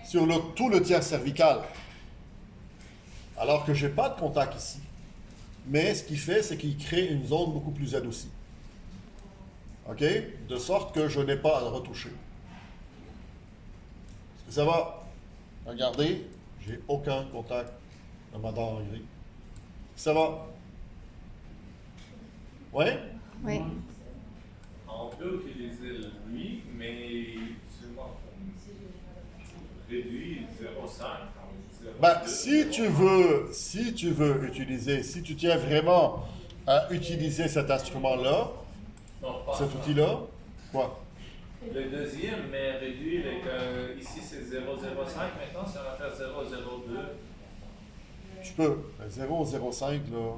Sur tout le tiers cervical. Alors que je n'ai pas de contact ici. Mais ce qu'il fait, c'est qu'il crée une zone beaucoup plus adoucie. OK? De sorte que je n'ai pas à le retoucher. Est-ce que ça va? Regardez, j'ai aucun contact dans ma dent en gris. Ça va? Ouais?
Oui.
On peut utiliser lui, mais seulement réduit 0,5.
Ben, si tu veux utiliser, si tu tiens vraiment à utiliser cet instrument-là, cet outil-là, quoi?
Le deuxième, mais réduit, ici c'est 0,05, maintenant ça va faire 0,02.
Tu peux. 0,05, là,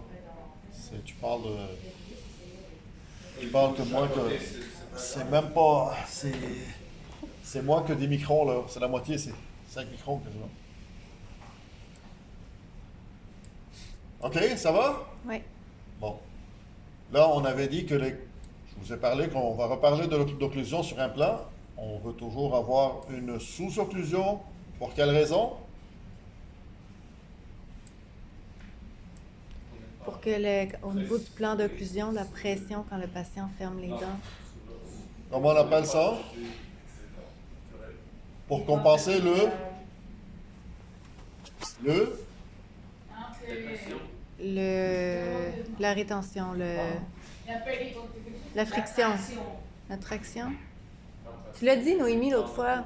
tu parles de... Tu parles que moins que... C'est même pas... C'est moins que des microns, là. C'est la moitié, c'est 5 microns, quasiment. OK, ça va?
Oui.
Bon. Là, on avait dit que je vous ai parlé qu'on va reparler de l'occlusion sur un plan. On veut toujours avoir une sous-occlusion. Pour quelle raison?
Pour que au niveau du plan d'occlusion, la pression quand le patient ferme les dents.
Comment on appelle ça? Pour compenser
la rétention, la friction, la traction. Tu l'as dit, Noémie, l'autre fois.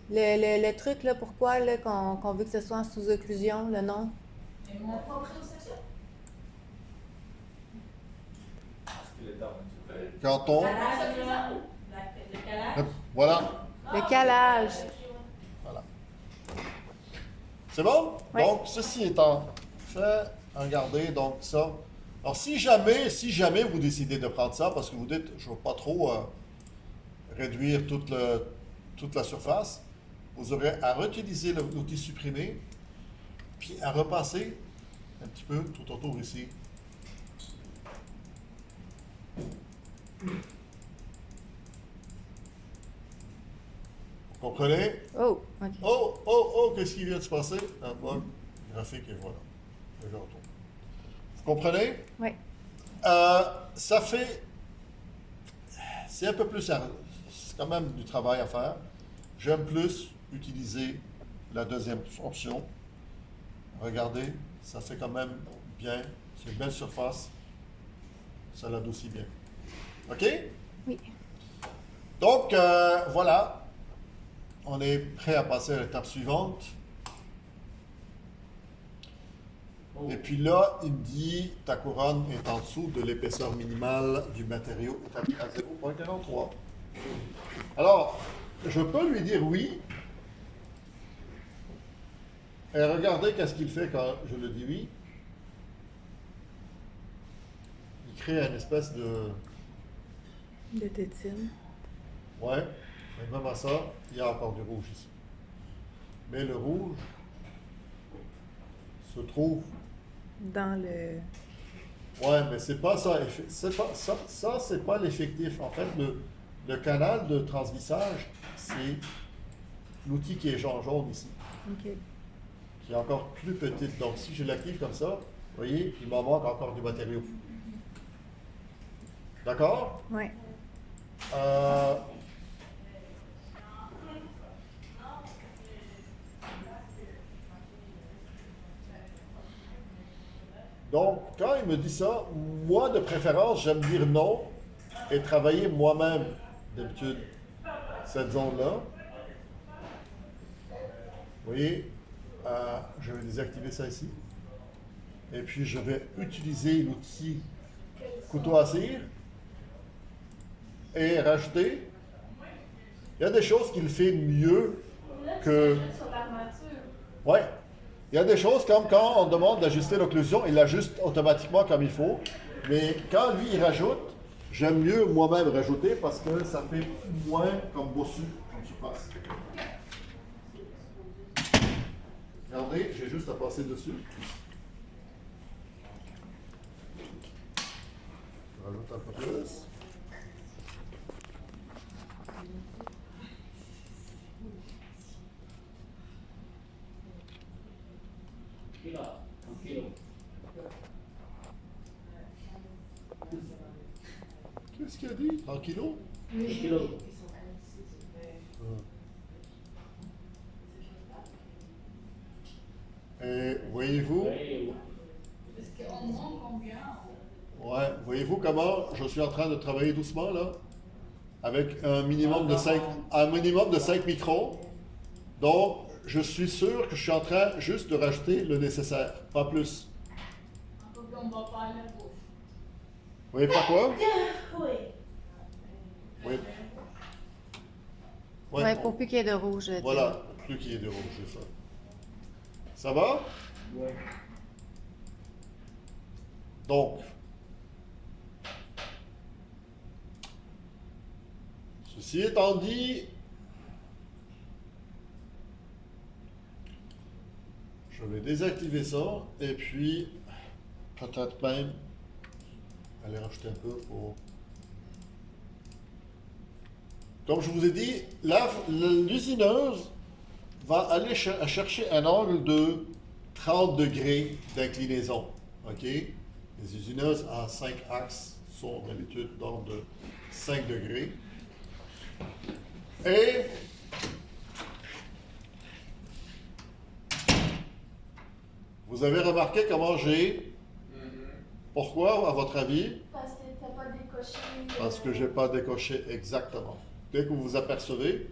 Le truc, là, pourquoi là, qu'on veut que ce soit en sous-occlusion, le nom?
La proprioception?
quand on...
Le calage.
Voilà.
Le calage.
Voilà. C'est bon?
Oui.
Donc, ceci étant fait, regardez, donc ça. Alors, si jamais vous décidez de prendre ça, parce que vous dites, je ne veux pas trop réduire toute la surface, vous aurez à réutiliser l'outil supprimé, puis à repasser un petit peu tout autour ici. Vous comprenez?
Oh, OK.
Oh, qu'est-ce qui vient de se passer? Ah, bon. graphique et voilà. Et je retourne. Vous comprenez?
Oui.
Ça fait... C'est un peu plus... C'est quand même du travail à faire. J'aime plus utiliser la deuxième option. Regardez, ça fait quand même bien. C'est une belle surface. Ça l'adoucit bien. OK?
Oui.
Donc, voilà. On est prêt à passer à l'étape suivante. Et puis là, il me dit, ta couronne est en dessous de l'épaisseur minimale du matériau établi à 0,43. Alors, je peux lui dire oui. Et regardez qu'est-ce qu'il fait quand je le dis oui. Il crée une espèce de...
De tétine.
Ouais, mais même à ça, il y a encore du rouge ici. Mais le rouge se trouve...
Dans le...
Ouais, mais c'est pas ça. C'est pas, ça c'est pas l'effectif. En fait, le canal de transvissage, c'est l'outil qui est jaune ici,
OK.
qui est encore plus petite. Donc, si je l'active comme ça, vous voyez, il m'en manque encore du matériau. D'accord?
Oui.
Donc, quand il me dit ça, moi, de préférence, j'aime dire non et travailler moi-même, d'habitude, cette zone-là. Vous voyez, je vais désactiver ça ici. Et puis, je vais utiliser l'outil couteau à cire et rajouter. Il y a des choses qu'il fait mieux que...
Sur l'armature.
Ouais. Il y a des choses comme quand on demande d'ajuster l'occlusion, il l'ajuste automatiquement comme il faut. Mais quand lui, il rajoute, j'aime mieux moi-même rajouter parce que ça fait moins comme bossu, comme surface. Regardez, j'ai juste à passer dessus. Je rajoute un peu plus.
Tranquilo.
Qu'est-ce qu'il a dit? Tranquillo?
Tranquilo.
Et voyez-vous?
Est-ce qu'on monte combien?
Ouais, voyez-vous comment je suis en train de travailler doucement là? Avec un minimum de 5 microns. Donc, je suis sûr que je suis en train juste de rajouter le nécessaire, pas plus.
On ne va pas aller au bout.
Vous voyez pas quoi?
Oui.
Oui.
Ouais, pour plus qu'il y ait de rouge.
Voilà, plus qu'il y ait de rouge, c'est ça. Ça va?
Ouais.
Donc, ceci étant dit, je vais désactiver ça et puis peut-être même aller rajouter un peu pour... Comme je vous ai dit, l'usineuse va aller chercher un angle de 30 degrés d'inclinaison. OK? Les usineuses à 5 axes sont d'habitude d'ordre de 5 degrés. Et vous avez remarqué comment j'ai... Pourquoi, à votre avis?
Parce que t'as pas décoché.
Parce que je n'ai pas décoché exactement. Dès que vous vous apercevez,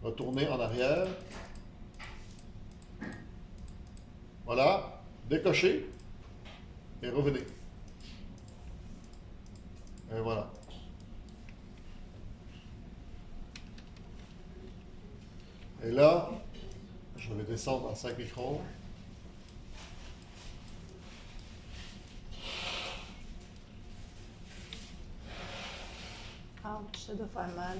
retournez en arrière. Voilà, décochez et revenez. Et voilà. Et là, je vais descendre à 5 microns.
Ouch, ça doit faire mal.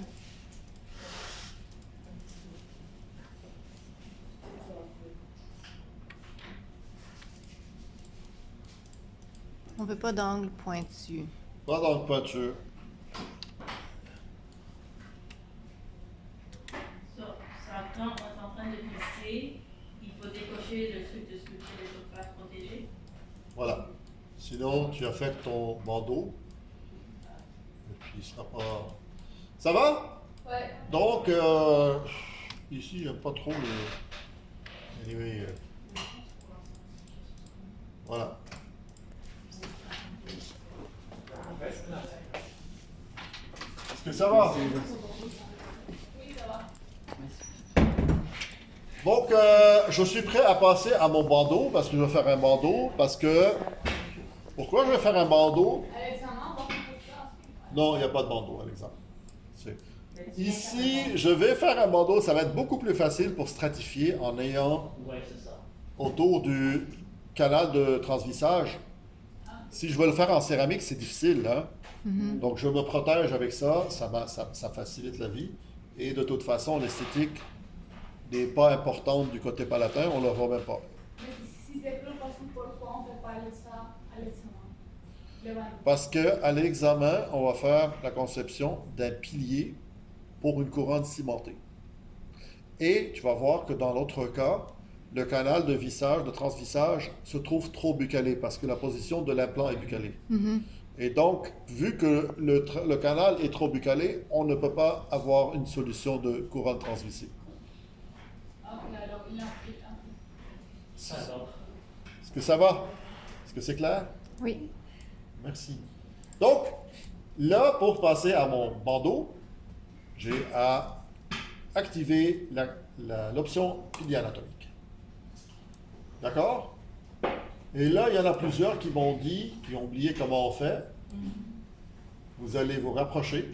On veut pas d'angle pointu.
Pas dans le pointure.
Ça, quand on est en train de glisser, il faut décocher le truc de sculpture. les autres faces protégées.
Voilà. Sinon, tu affectes ton bandeau. Et puis, il sera pas... Ça va?
Ouais.
Donc, ici, j'aime pas trop le... Anyway, voilà. Est-ce que ça va? Donc, je suis prêt à passer à mon bandeau, parce que je vais faire un bandeau, parce que... Pourquoi je vais faire un bandeau?
À l'examen, on va faire ça.
Non, il n'y a pas de bandeau à l'examen. Ici, je vais faire un bandeau, ça va être beaucoup plus facile pour stratifier en ayant
Ouais, c'est ça.
autour du canal de transvissage. Si je veux le faire en céramique, c'est difficile, hein? Donc je me protège avec ça, ça facilite la vie. Et de toute façon, l'esthétique n'est pas importante du côté palatin, on ne le voit même pas.
Mais si c'est plus facile, pourquoi on ne fait pas ça à l'examen? Le bandeau.
Parce qu'à l'examen, on va faire la conception d'un pilier pour une couronne cimentée. Et tu vas voir que dans l'autre cas, le canal de vissage, de transvissage, se trouve trop buccalé parce que la position de l'implant est buccalée. Et donc, vu que le canal est trop buccalé, on ne peut pas avoir une solution de couronne transvissée.
Ok, alors il en fait un peu.
Alors,
Est-ce que ça va? Est-ce que c'est clair?
Oui.
Merci. Donc, là, pour passer à mon bandeau, j'ai à activer l'option pilier anatomique. D'accord? Et là, il y en a plusieurs qui m'ont dit, qui ont oublié comment on fait. Vous allez vous rapprocher,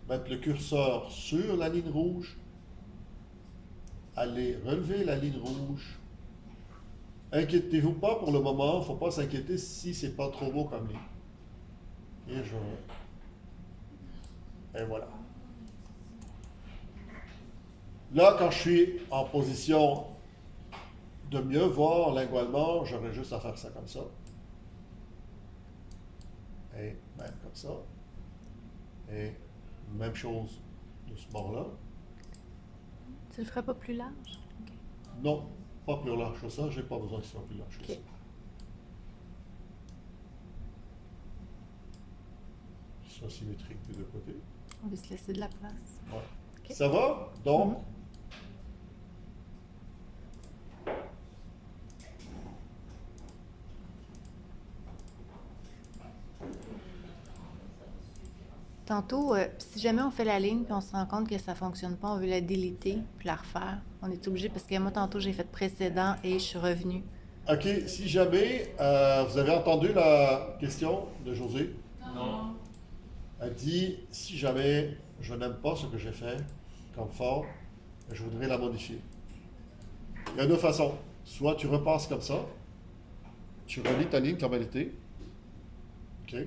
mettre le curseur sur la ligne rouge, allez relever la ligne rouge. Inquiétez-vous pas pour le moment, il ne faut pas s'inquiéter si c'est pas trop beau comme ligne. Et voilà. Là, quand je suis en position de mieux voir lingualement, j'aurais juste à faire ça comme ça. Et même comme ça. Et même chose de ce bord-là.
Tu le ferais pas plus large?
Non, pas plus large que ça. J'ai pas besoin qu'il soit plus large que ça.
Ok.
Qu'il soit symétrique des deux côtés.
On va se laisser de la place.
Ouais.
Ok.
Ça va? Donc,
Tantôt, si jamais on fait la ligne puis on se rend compte que ça fonctionne pas, on veut la déliter puis la refaire. On est obligé parce que moi, tantôt, j'ai fait précédent et je suis revenue.
OK, si jamais vous avez entendu la question de José,
Non.
elle dit si jamais je n'aime pas ce que j'ai fait comme forme, je voudrais la modifier. Il y a deux façons. Soit tu repasses comme ça, tu relis ta ligne comme elle était. OK.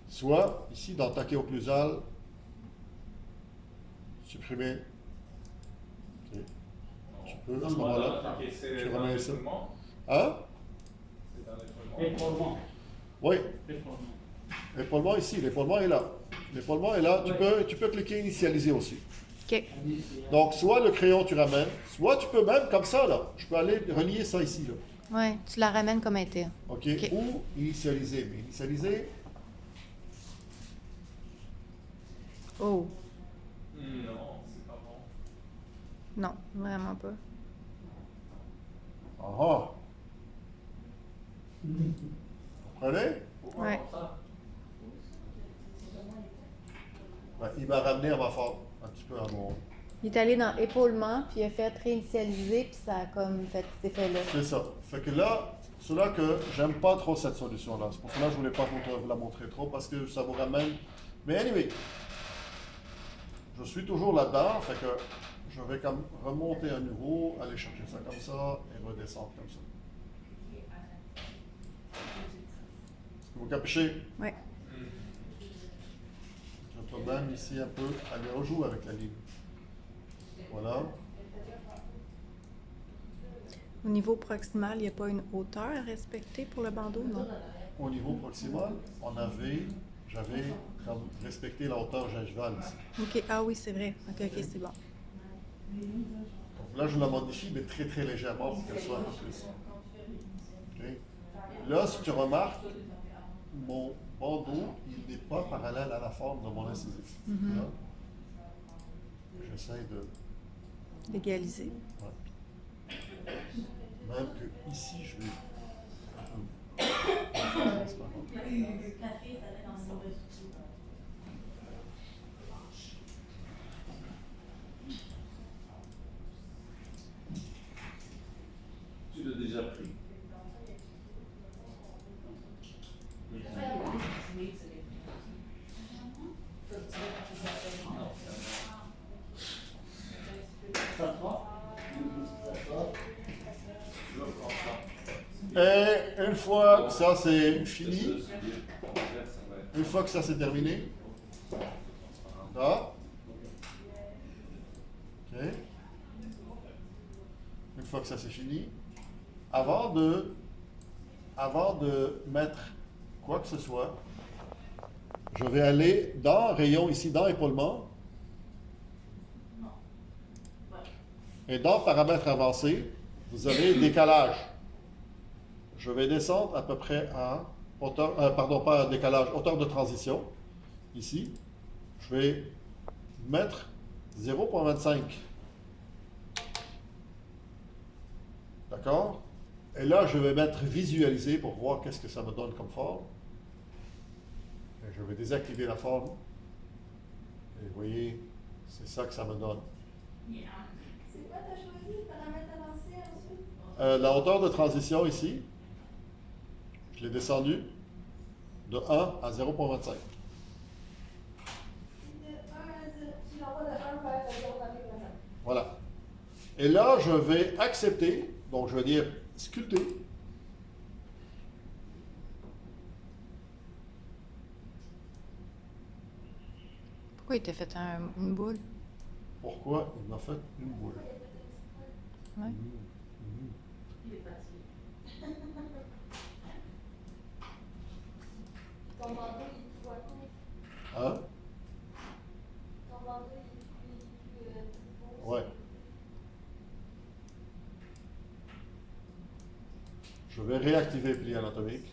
Soit, ici, dans taquet occlusal, supprimer. OK. Tu peux, à ce moment-là.
Ok, c'est
Tu
dans
remets ça.
l'épaulement.
Hein?
C'est dans l'épaulement.
épaulement.
Oui.
Épaulement.
L'épaulement ici, l'épaulement est là. L'épaulement est là. Tu peux cliquer initialiser aussi.
OK.
Donc, soit le crayon, tu ramènes, soit tu peux même, comme ça, là. Je peux aller relier ça ici, là.
Ouais, tu la ramènes comme elle était.
OK?
OK.
Ou initialiser. Mais initialiser,
Oh,
Non, c'est pas bon.
non, vraiment pas.
ah. Vous comprenez?
Ouais.
Ben, il m'a ramené à ma forme, un petit peu à mon...
Il est allé dans épaulement, puis il a fait réinitialiser, puis ça a comme fait cet effet-là.
C'est ça. Fait que là, c'est là que j'aime pas trop cette solution-là. C'est pour cela que je voulais pas vous la montrer trop, parce que ça vous ramène... Mais anyway, je suis toujours là-dedans, fait que je vais comme remonter à nouveau, aller chercher ça comme ça, et redescendre comme ça. Est-ce que vous capichez?
Ouais.
Je peux même ici un peu aller rejouer avec la ligne. Voilà.
Au niveau proximal, il n'y a pas une hauteur à respecter pour le bandeau, non?
Au niveau proximal, j'avais comme respecté la hauteur gingivale ici.
OK, ah oui, c'est vrai. OK, OK, c'est bon.
Donc là, je la modifie, mais très très légèrement pour qu'elle soit un peu plus. Ok. Là, si tu remarques, mon bandeau, il n'est pas parallèle à la forme de mon incisif.
Mhm.
Là, j'essaie de...
D'égaliser.
Ouais. Même que ici, je vais... C'est pas grave.
Le café est allé dans son resto.
Tu l'as déjà pris. Je vais prendre ça.
Et une fois que ça c'est fini, une fois que ça c'est terminé, là, ok, une fois que ça c'est fini, avant de mettre quoi que ce soit, je vais aller dans rayon ici, dans épaulement, et dans paramètres avancés, vous avez décalage. Je vais descendre à peu près à hauteur, pardon, pas décalage, hauteur de transition. Ici, je vais mettre 0,25. D'accord? Et là, je vais mettre visualiser pour voir qu'est-ce que ça me donne comme forme. Et je vais désactiver la forme. Et vous voyez, c'est ça que ça me donne.
C'est quoi t'as choisi? Paramètres avancés ensuite?
La hauteur de transition ici, je l'ai descendu de 1 à 0,25.
De 1 à 0, tu l'envoies de 1 vers 0,25.
Voilà. Et là, je vais accepter, donc je vais dire sculpter.
Pourquoi il t'a fait une boule?
Pourquoi il m'a fait une boule?
Ouais.
Il est fatigué.
Ton bandeau, il est plus court.
Hein?
Ton bandeau, il est plus beau.
Ouais. Je vais réactiver le pli anatomique.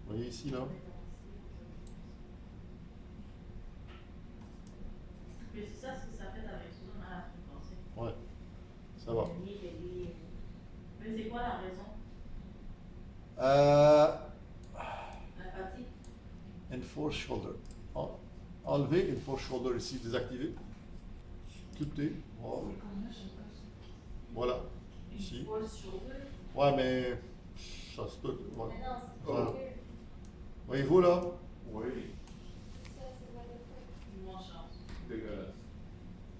Vous voyez ici, là?
Mais c'est ça ce que ça fait avec son à la fréquence.
Ouais. Ça va.
Mais c'est quoi la raison? La fatigue?
Enforce shoulder. Enlever enforce shoulder ici, désactiver. Sculpter. Voilà. Voilà. Ici. Ouais, mais ça se peut. Ouais.
Mais non, c'est
Voilà.
pas weird.
Voyez-vous là?
Oui,
Ça, c'est pas le
Moins chance.
dégueulasse.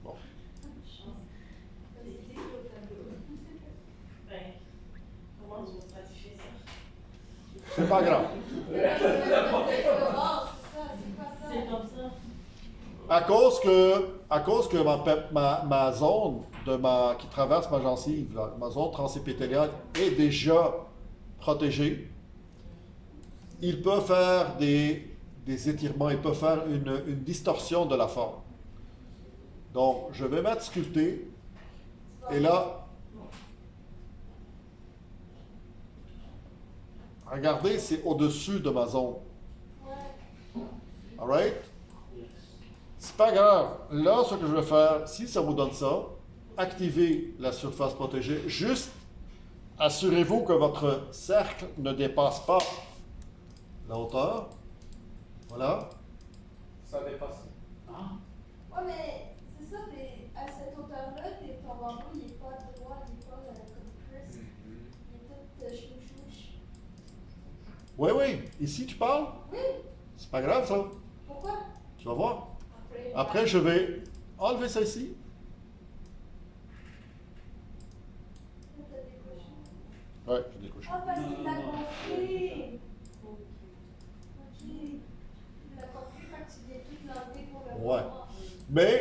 Bon.
Ben, comment vous stratifiez ça?
C'est pas grave.
C'est comme ça.
À cause que ma zone qui traverse ma gencive, là, ma zone transépithéliale est déjà protégée, il peut faire des étirements, il peut faire une distorsion de la forme. Donc, je vais mettre sculpté, et là, regardez, c'est au-dessus de ma zone. All right? C'est pas grave. Là, ce que je vais faire, si ça vous donne ça, activez la surface protégée. Juste, assurez-vous que votre cercle ne dépasse pas la hauteur. Voilà.
Ça dépasse.
Ouais, mais c'est ça, à cette hauteur-là, ton bandeau, il n'est pas droit, il n'est pas comme crisp. Il est tout chouchouche.
Oui, oui. Ici, tu parles?
Oui,
C'est pas grave, ça.
pourquoi?
Tu vas voir. Après, je vais enlever ça ici.
T'as décoché.
Ouais, je découche.
Ah, parce qu'il l'a gonflé. Ok. Il l'a gonflé, fait que tu viens tout l'enlever pour le
Ouais.
voir.
Mais,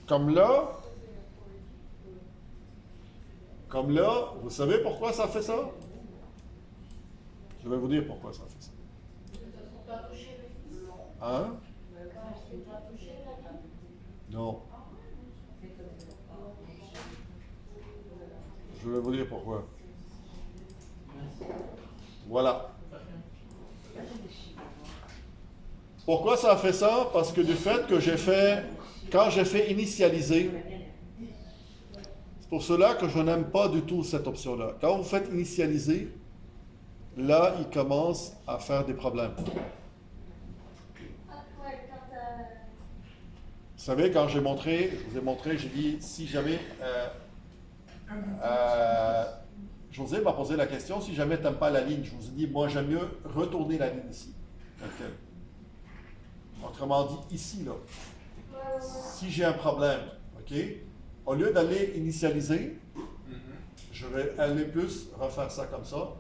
comme là, vous savez pourquoi ça fait ça? Je vais vous dire pourquoi ça fait ça. Hein? Non. dire pourquoi. Voilà. Pourquoi ça a fait ça? Parce que du fait que quand j'ai fait initialiser, c'est pour cela que je n'aime pas du tout cette option-là. Quand vous faites initialiser, là, il commence à faire des problèmes.
Ah, ouais, quand t'as.
Vous savez, quand je vous ai montré, j'ai dit, si jamais... José m'a posé la question, si jamais tu n'aimes pas la ligne, je vous ai dit, moi j'aime mieux retourner la ligne ici. Okay. Autrement dit, ici, là.
Ouais.
Si j'ai un problème, OK, au lieu d'aller initialiser, je vais aller plus refaire ça comme ça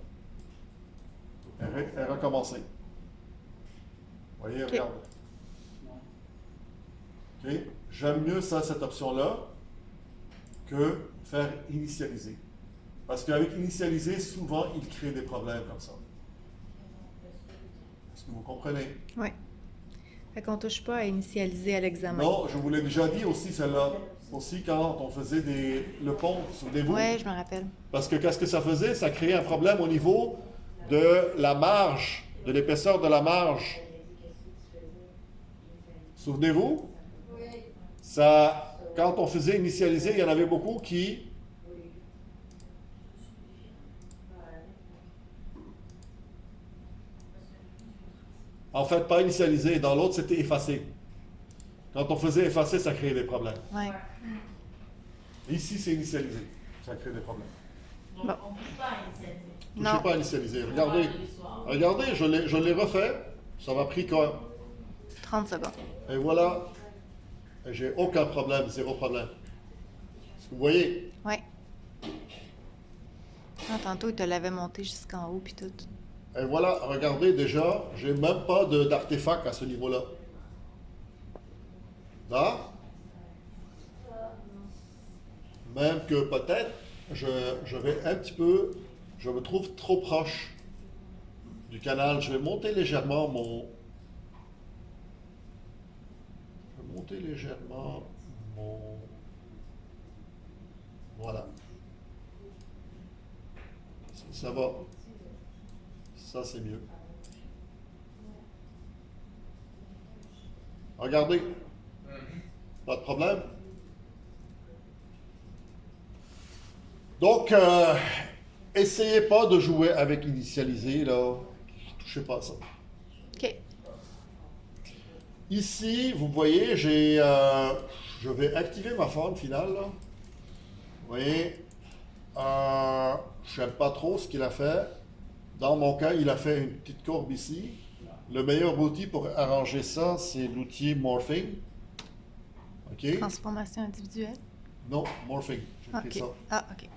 et recommencer. Vous voyez, regarde. OK, j'aime mieux ça, cette option-là, que faire initialiser. Parce qu'avec initialiser, souvent, il crée des problèmes comme ça. Est-ce que vous comprenez?
Oui. Fait qu'on ne touche pas à initialiser à l'examen.
Non, je vous l'ai déjà dit aussi, celle-là. Aussi, quand on faisait le pont, souvenez-vous?
Oui, je me rappelle.
Parce que qu'est-ce que ça faisait? Ça créait un problème au niveau de la marge, de l'épaisseur de la marge. Souvenez-vous?
Oui.
Ça, quand on faisait initialiser, il y en avait beaucoup qui... En fait, pas initialisé. Dans l'autre, c'était effacé. Quand on faisait effacer, ça créait des problèmes.
Oui.
Ici, c'est initialisé. Ça crée des problèmes.
Donc,
Bon.
on ne peut pas initialiser.
Touchez
Non.
pas à initialiser.
On
Regardez.
va aller soir.
Regardez, je l'ai refait. Ça m'a pris quoi?
30 secondes.
Et voilà. Et j'ai aucun problème, zéro problème. Est-ce que vous voyez?
Oui. Ah, tantôt, il te l'avait monté jusqu'en haut, puis tout.
Et voilà, regardez déjà, j'ai même pas d'artefact à ce niveau-là. Là, même que peut-être, je vais un petit peu, je me trouve trop proche du canal. Je vais monter légèrement voilà. Ça va. Ça, c'est mieux. Regardez. Pas de problème. Donc, essayez pas de jouer avec initialisé, là. Touchez pas à ça.
OK.
Ici, vous voyez, je vais activer ma forme finale, là. Vous voyez, je n'aime pas trop ce qu'il a fait. Dans mon cas, il a fait une petite courbe ici. Le meilleur outil pour arranger ça, c'est l'outil Morphing. OK?
Transformation individuelle.
Non, Morphing. J'ai pris
OK.
ça.
Ah, OK.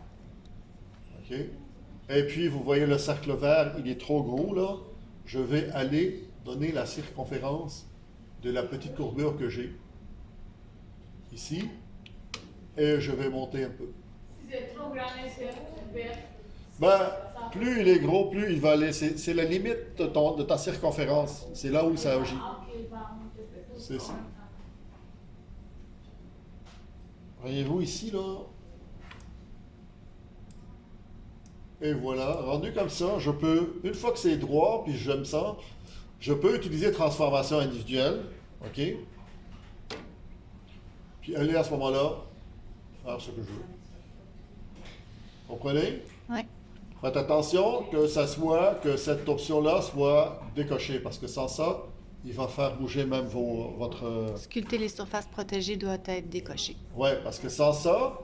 OK? Et puis, vous voyez le cercle vert, il est trop gros, là. Je vais aller donner la circonférence de la petite courbure que j'ai. Ici. Et je vais monter un peu.
Si c'est trop grand, est-ce que vert?
Ben, plus il est gros, plus il va aller. C'est la limite de ta circonférence. C'est là où ça agit.
Ah, ok, il va monter peut-être.
C'est ça. Voyez-vous ici, là? Et voilà, rendu comme ça, je peux, une fois que c'est droit, puis j'aime ça, je peux utiliser transformation individuelle, OK? Puis aller à ce moment-là, faire ce que je veux. Comprenez?
Oui.
Faites attention que que cette option-là soit décochée, parce que sans ça, il va faire bouger même votre...
Sculpter les surfaces protégées doit être décoché.
Ouais, parce que sans ça,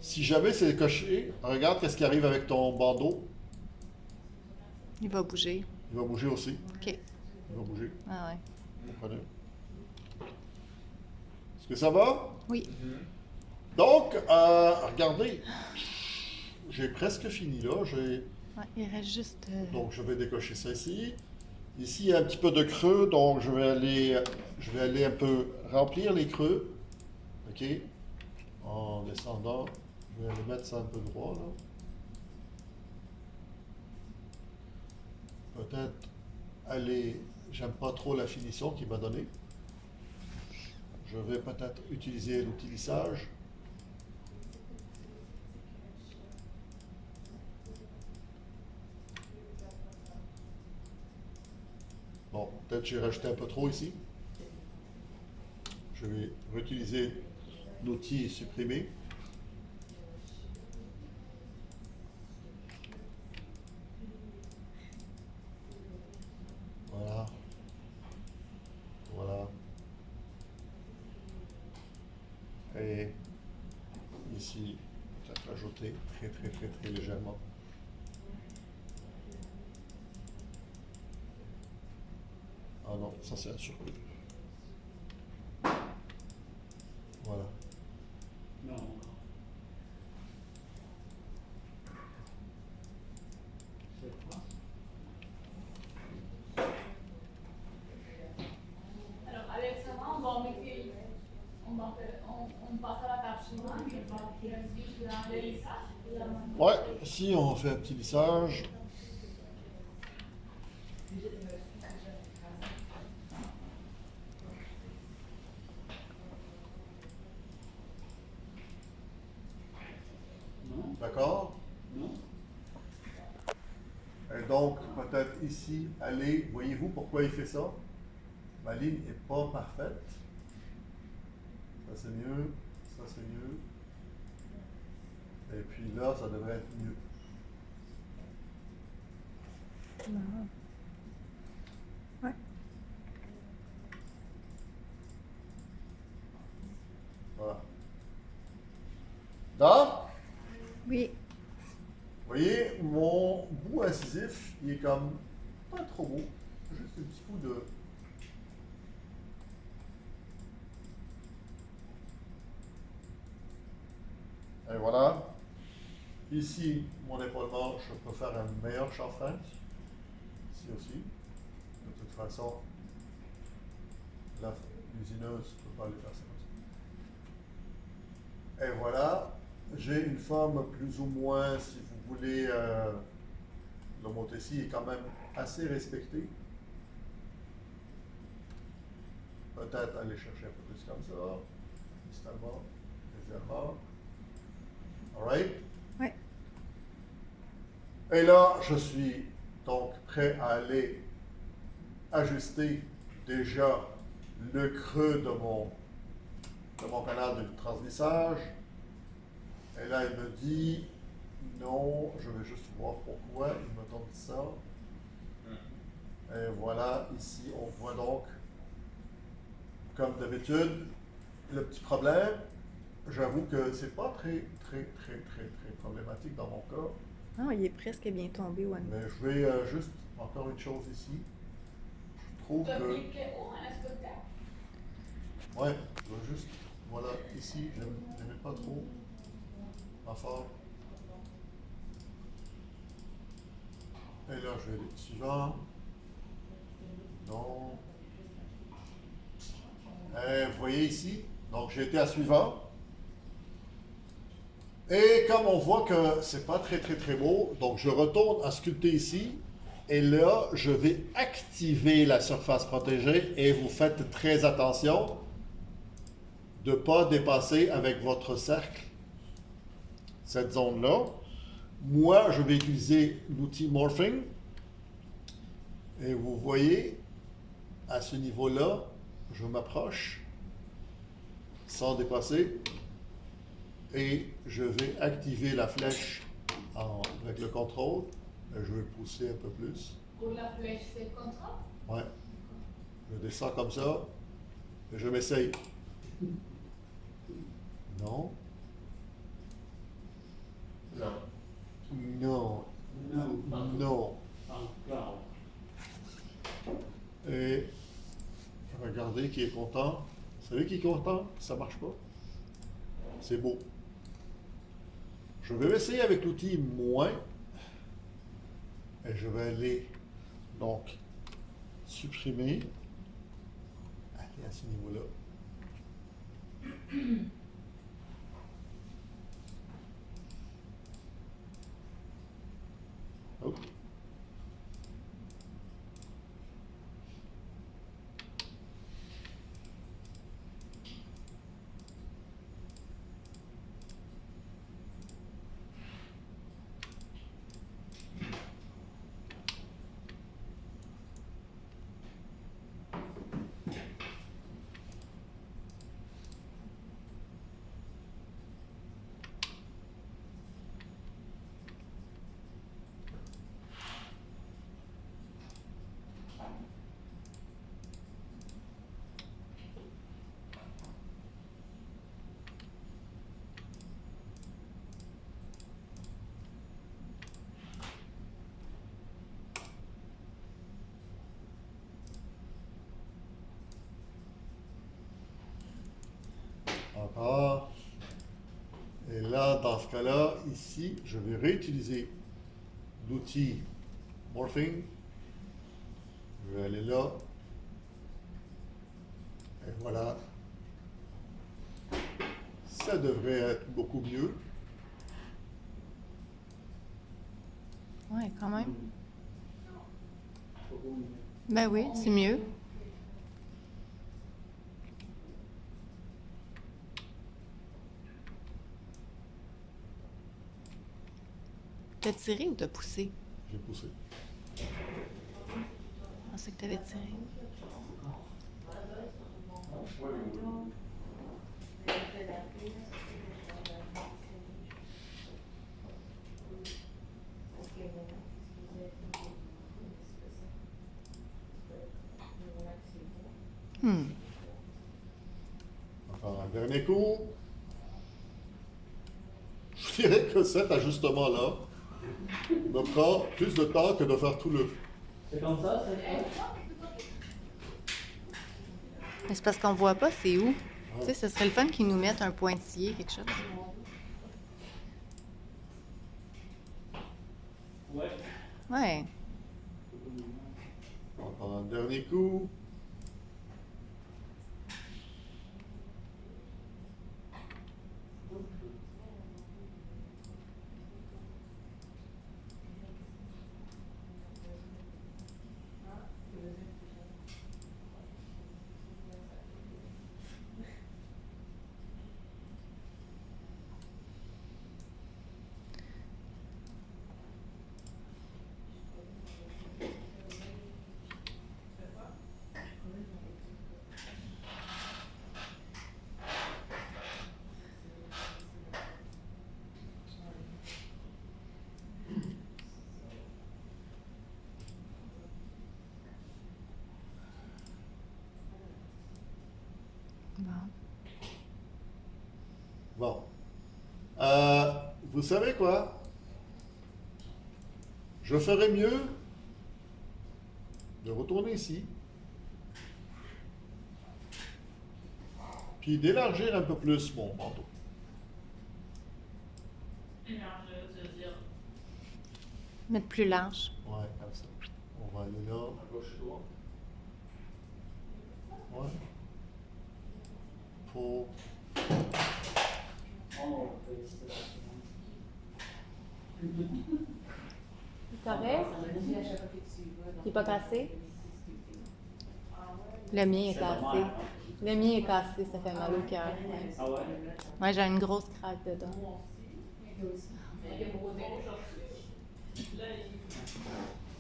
si jamais c'est coché, regarde qu'est-ce qui arrive avec ton bandeau.
Il va bouger.
Il va bouger aussi.
OK.
Il va bouger.
Ah ouais.
Vous comprenez? Est-ce que ça va?
Oui.
Donc, regardez, j'ai presque fini là.
Ouais, il reste juste...
Donc, je vais décocher ça ici. Ici, il y a un petit peu de creux, donc je vais aller un peu remplir les creux. OK? En descendant, je vais aller mettre ça un peu droit là. Peut-être aller... J'aime pas trop la finition qu'il m'a donnée. Je vais peut-être utiliser l'outil lissage. Peut-être j'ai rajouté un peu trop ici. Je vais réutiliser l'outil supprimer. Voilà. Voilà. Et ici, peut-être rajouter très légèrement. Ah non, ça c'est un surplus. Voilà.
Non. C'est quoi?
Alors, avec ça, on va mettre, on passe à la table suivante, et on va faire juste le lissage.
Ouais, ici on fait un petit lissage.
Non?
D'accord?
Non?
Et donc, peut-être ici, aller, voyez-vous pourquoi il fait ça? Ma ligne n'est pas parfaite. Ça c'est mieux, ça c'est mieux. Et puis là, ça devrait être mieux.
Non. Ouais.
Voilà. Là,
Oui.
vous voyez, mon bout incisif, il est comme pas trop beau. Juste un petit coup de... Et voilà. Ici, mon épaulement, je peux faire un meilleur chanfrein. Ici aussi. De toute façon, l'usineuse ne peut pas aller faire ça comme ça. Et voilà. J'ai une forme plus ou moins, si vous voulez, l'homothétie est quand même assez respectée. Peut-être aller chercher un peu plus comme ça. Distalement, légèrement. Alright?
Oui.
Et là, je suis donc prêt à aller ajuster déjà le creux de mon canal de translissage. Et là, il me dit non, je vais juste voir pourquoi il me donne ça. Et voilà, ici, on voit donc, comme d'habitude, le petit problème. J'avoue que c'est pas très problématique dans mon cas.
Non, il est presque bien tombé, One.
Mais je vais juste, encore une chose ici. Je trouve que...
Cliquez où en spectacle?
Ouais, je vais juste, voilà, ici, je ne mets pas trop en fort. Et là, je vais aller suivant. Non. Et vous voyez ici, donc j'ai été à suivant. Et comme on voit que c'est pas très beau, donc je retourne à sculpter ici. Et là, je vais activer la surface protégée et vous faites très attention de ne pas dépasser avec votre cercle cette zone-là. Moi, je vais utiliser l'outil Morphing. Et vous voyez, à ce niveau-là, je m'approche sans dépasser. Et je vais activer la flèche avec le contrôle. Et je vais pousser un peu plus.
Pour la flèche, c'est le contrôle?
Ouais. Je descends comme ça. Et je m'essaye. Non.
Non.
Non.
Non.
Non.
Encore.
Et regardez qui est content. Vous savez qui est content? Ça marche pas. C'est beau. Je vais essayer avec l'outil moins. Et je vais aller donc supprimer. Aller à ce niveau-là. Hop. Maintenant, dans ce cas-là, ici, je vais réutiliser l'outil Morphing. Je vais aller là. Et voilà. Ça devrait être beaucoup mieux.
Ouais, quand même. Ben oui, c'est mieux. T'as tiré ou t'as poussé?
J'ai poussé.
Je pensais que t'avais tiré.
Encore un dernier coup. Je dirais que cet ajustement-là me prend plus de temps que de faire tout le...
C'est comme ça, c'est
Mais c'est parce qu'on voit pas c'est où. Tu sais, ce serait le fun qu'ils nous mettent un pointillé, quelque chose.
Ouais.
Ouais.
Encore un dernier coup.
Bon.
Bon. Vous savez quoi? Je ferais mieux de retourner ici, puis d'élargir un peu plus mon manteau.
Élargir, tu veux dire.
Mettre plus large.
Ouais, comme ça. On va aller là.
À gauche et droite.
Ouais. Pour...
Oh, félicitations.
C'est correct? Il est pas cassé? Le mien est cassé. Le mien est cassé, ça fait mal au cœur. Ouais,
Ah ouais?
ouais, j'ai une grosse craque dedans.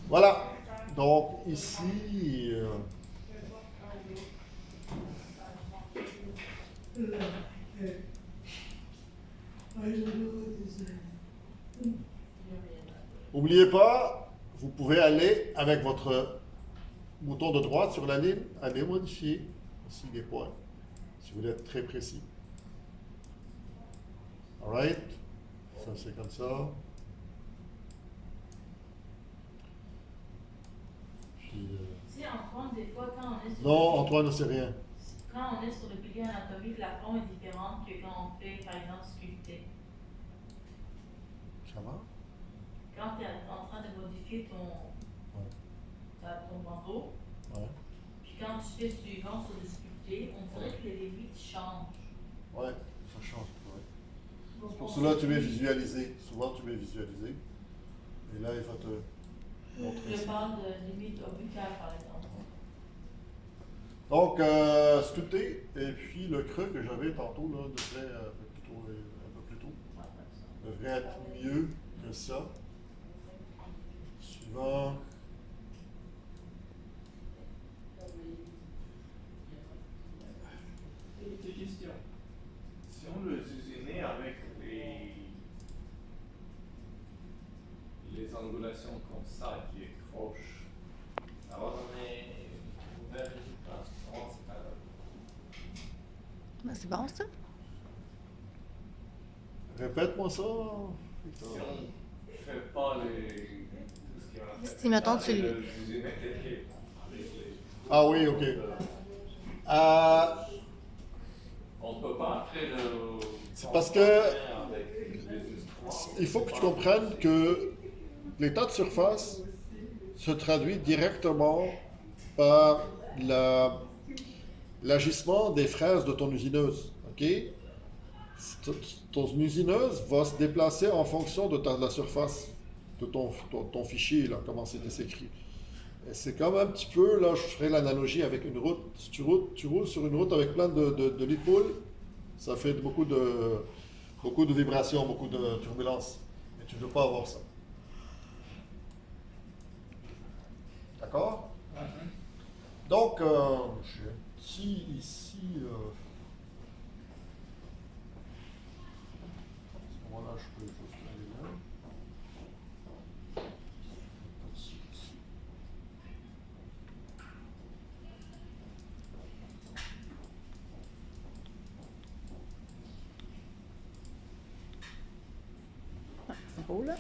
Voilà. Donc, ici... N'oubliez pas, vous pouvez aller avec votre bouton de droite sur la ligne, aller modifier aussi les points, si vous voulez être très précis. Alright? Ça, c'est comme ça. Puis,
Tu sais, Antoine, des fois, quand on est sur
non,
le
Antoine ne sait rien.
quand on est sur le pilier anatomique, la forme est différente que quand on fait, par exemple, sculpter.
Comment?
Quand tu es en train de modifier
Ouais.
ton manteau,
Ouais.
puis quand tu fais suivant sur le sculpté, on dirait que les limites changent.
Ouais, ça change. Ouais. C'est pour cela que tu veux visualiser. Souvent, tu veux visualiser. Et là, il va te montrer
Je
ça.
parle de limite orbitale, par exemple.
Donc, sculpter, et puis le creux que j'avais tantôt, là, devrait, un peu plus tôt, devrait être mieux que ça. Suivant.
Petite question. Si on le usinait avec les angulations comme ça, qui est croche, ça va donner une nouvelle transparence.
Ben, c'est bon, ça?
Répète-moi ça,
Si
Victor.
on ne fait pas tout ce qui va faire.
Si, mettons, tu
le usinait tel quel, avec les...
Ah oui, ok.
On ne peut pas entrer le...
C'est parce que il faut que tu comprennes que l'état de surface se traduit directement par l'agissement des fraises de ton usineuse. Ok? Ton usineuse va se déplacer en fonction de la surface de ton fichier, là, comment c'était écrit. C'est comme un petit peu, là, je ferai l'analogie avec une route. Si tu roules sur une route avec plein de lits de poules, ça fait beaucoup de vibrations, beaucoup de turbulences. Mais tu ne veux pas avoir ça. D'accord? Donc, j'ai un petit ici. À ce moment-là, je peux juste aller là. Un petit ici.
Ah, c'est beau, là.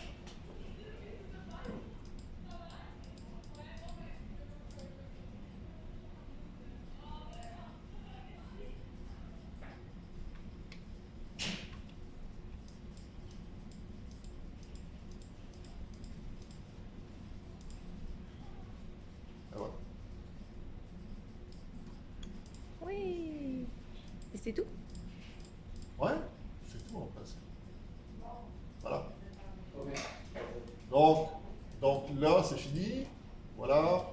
Et voilà.
Oui. Et c'est tout?
Ouais, c'est tout en principe. Voilà.
Ok.
Donc là, c'est fini. Voilà.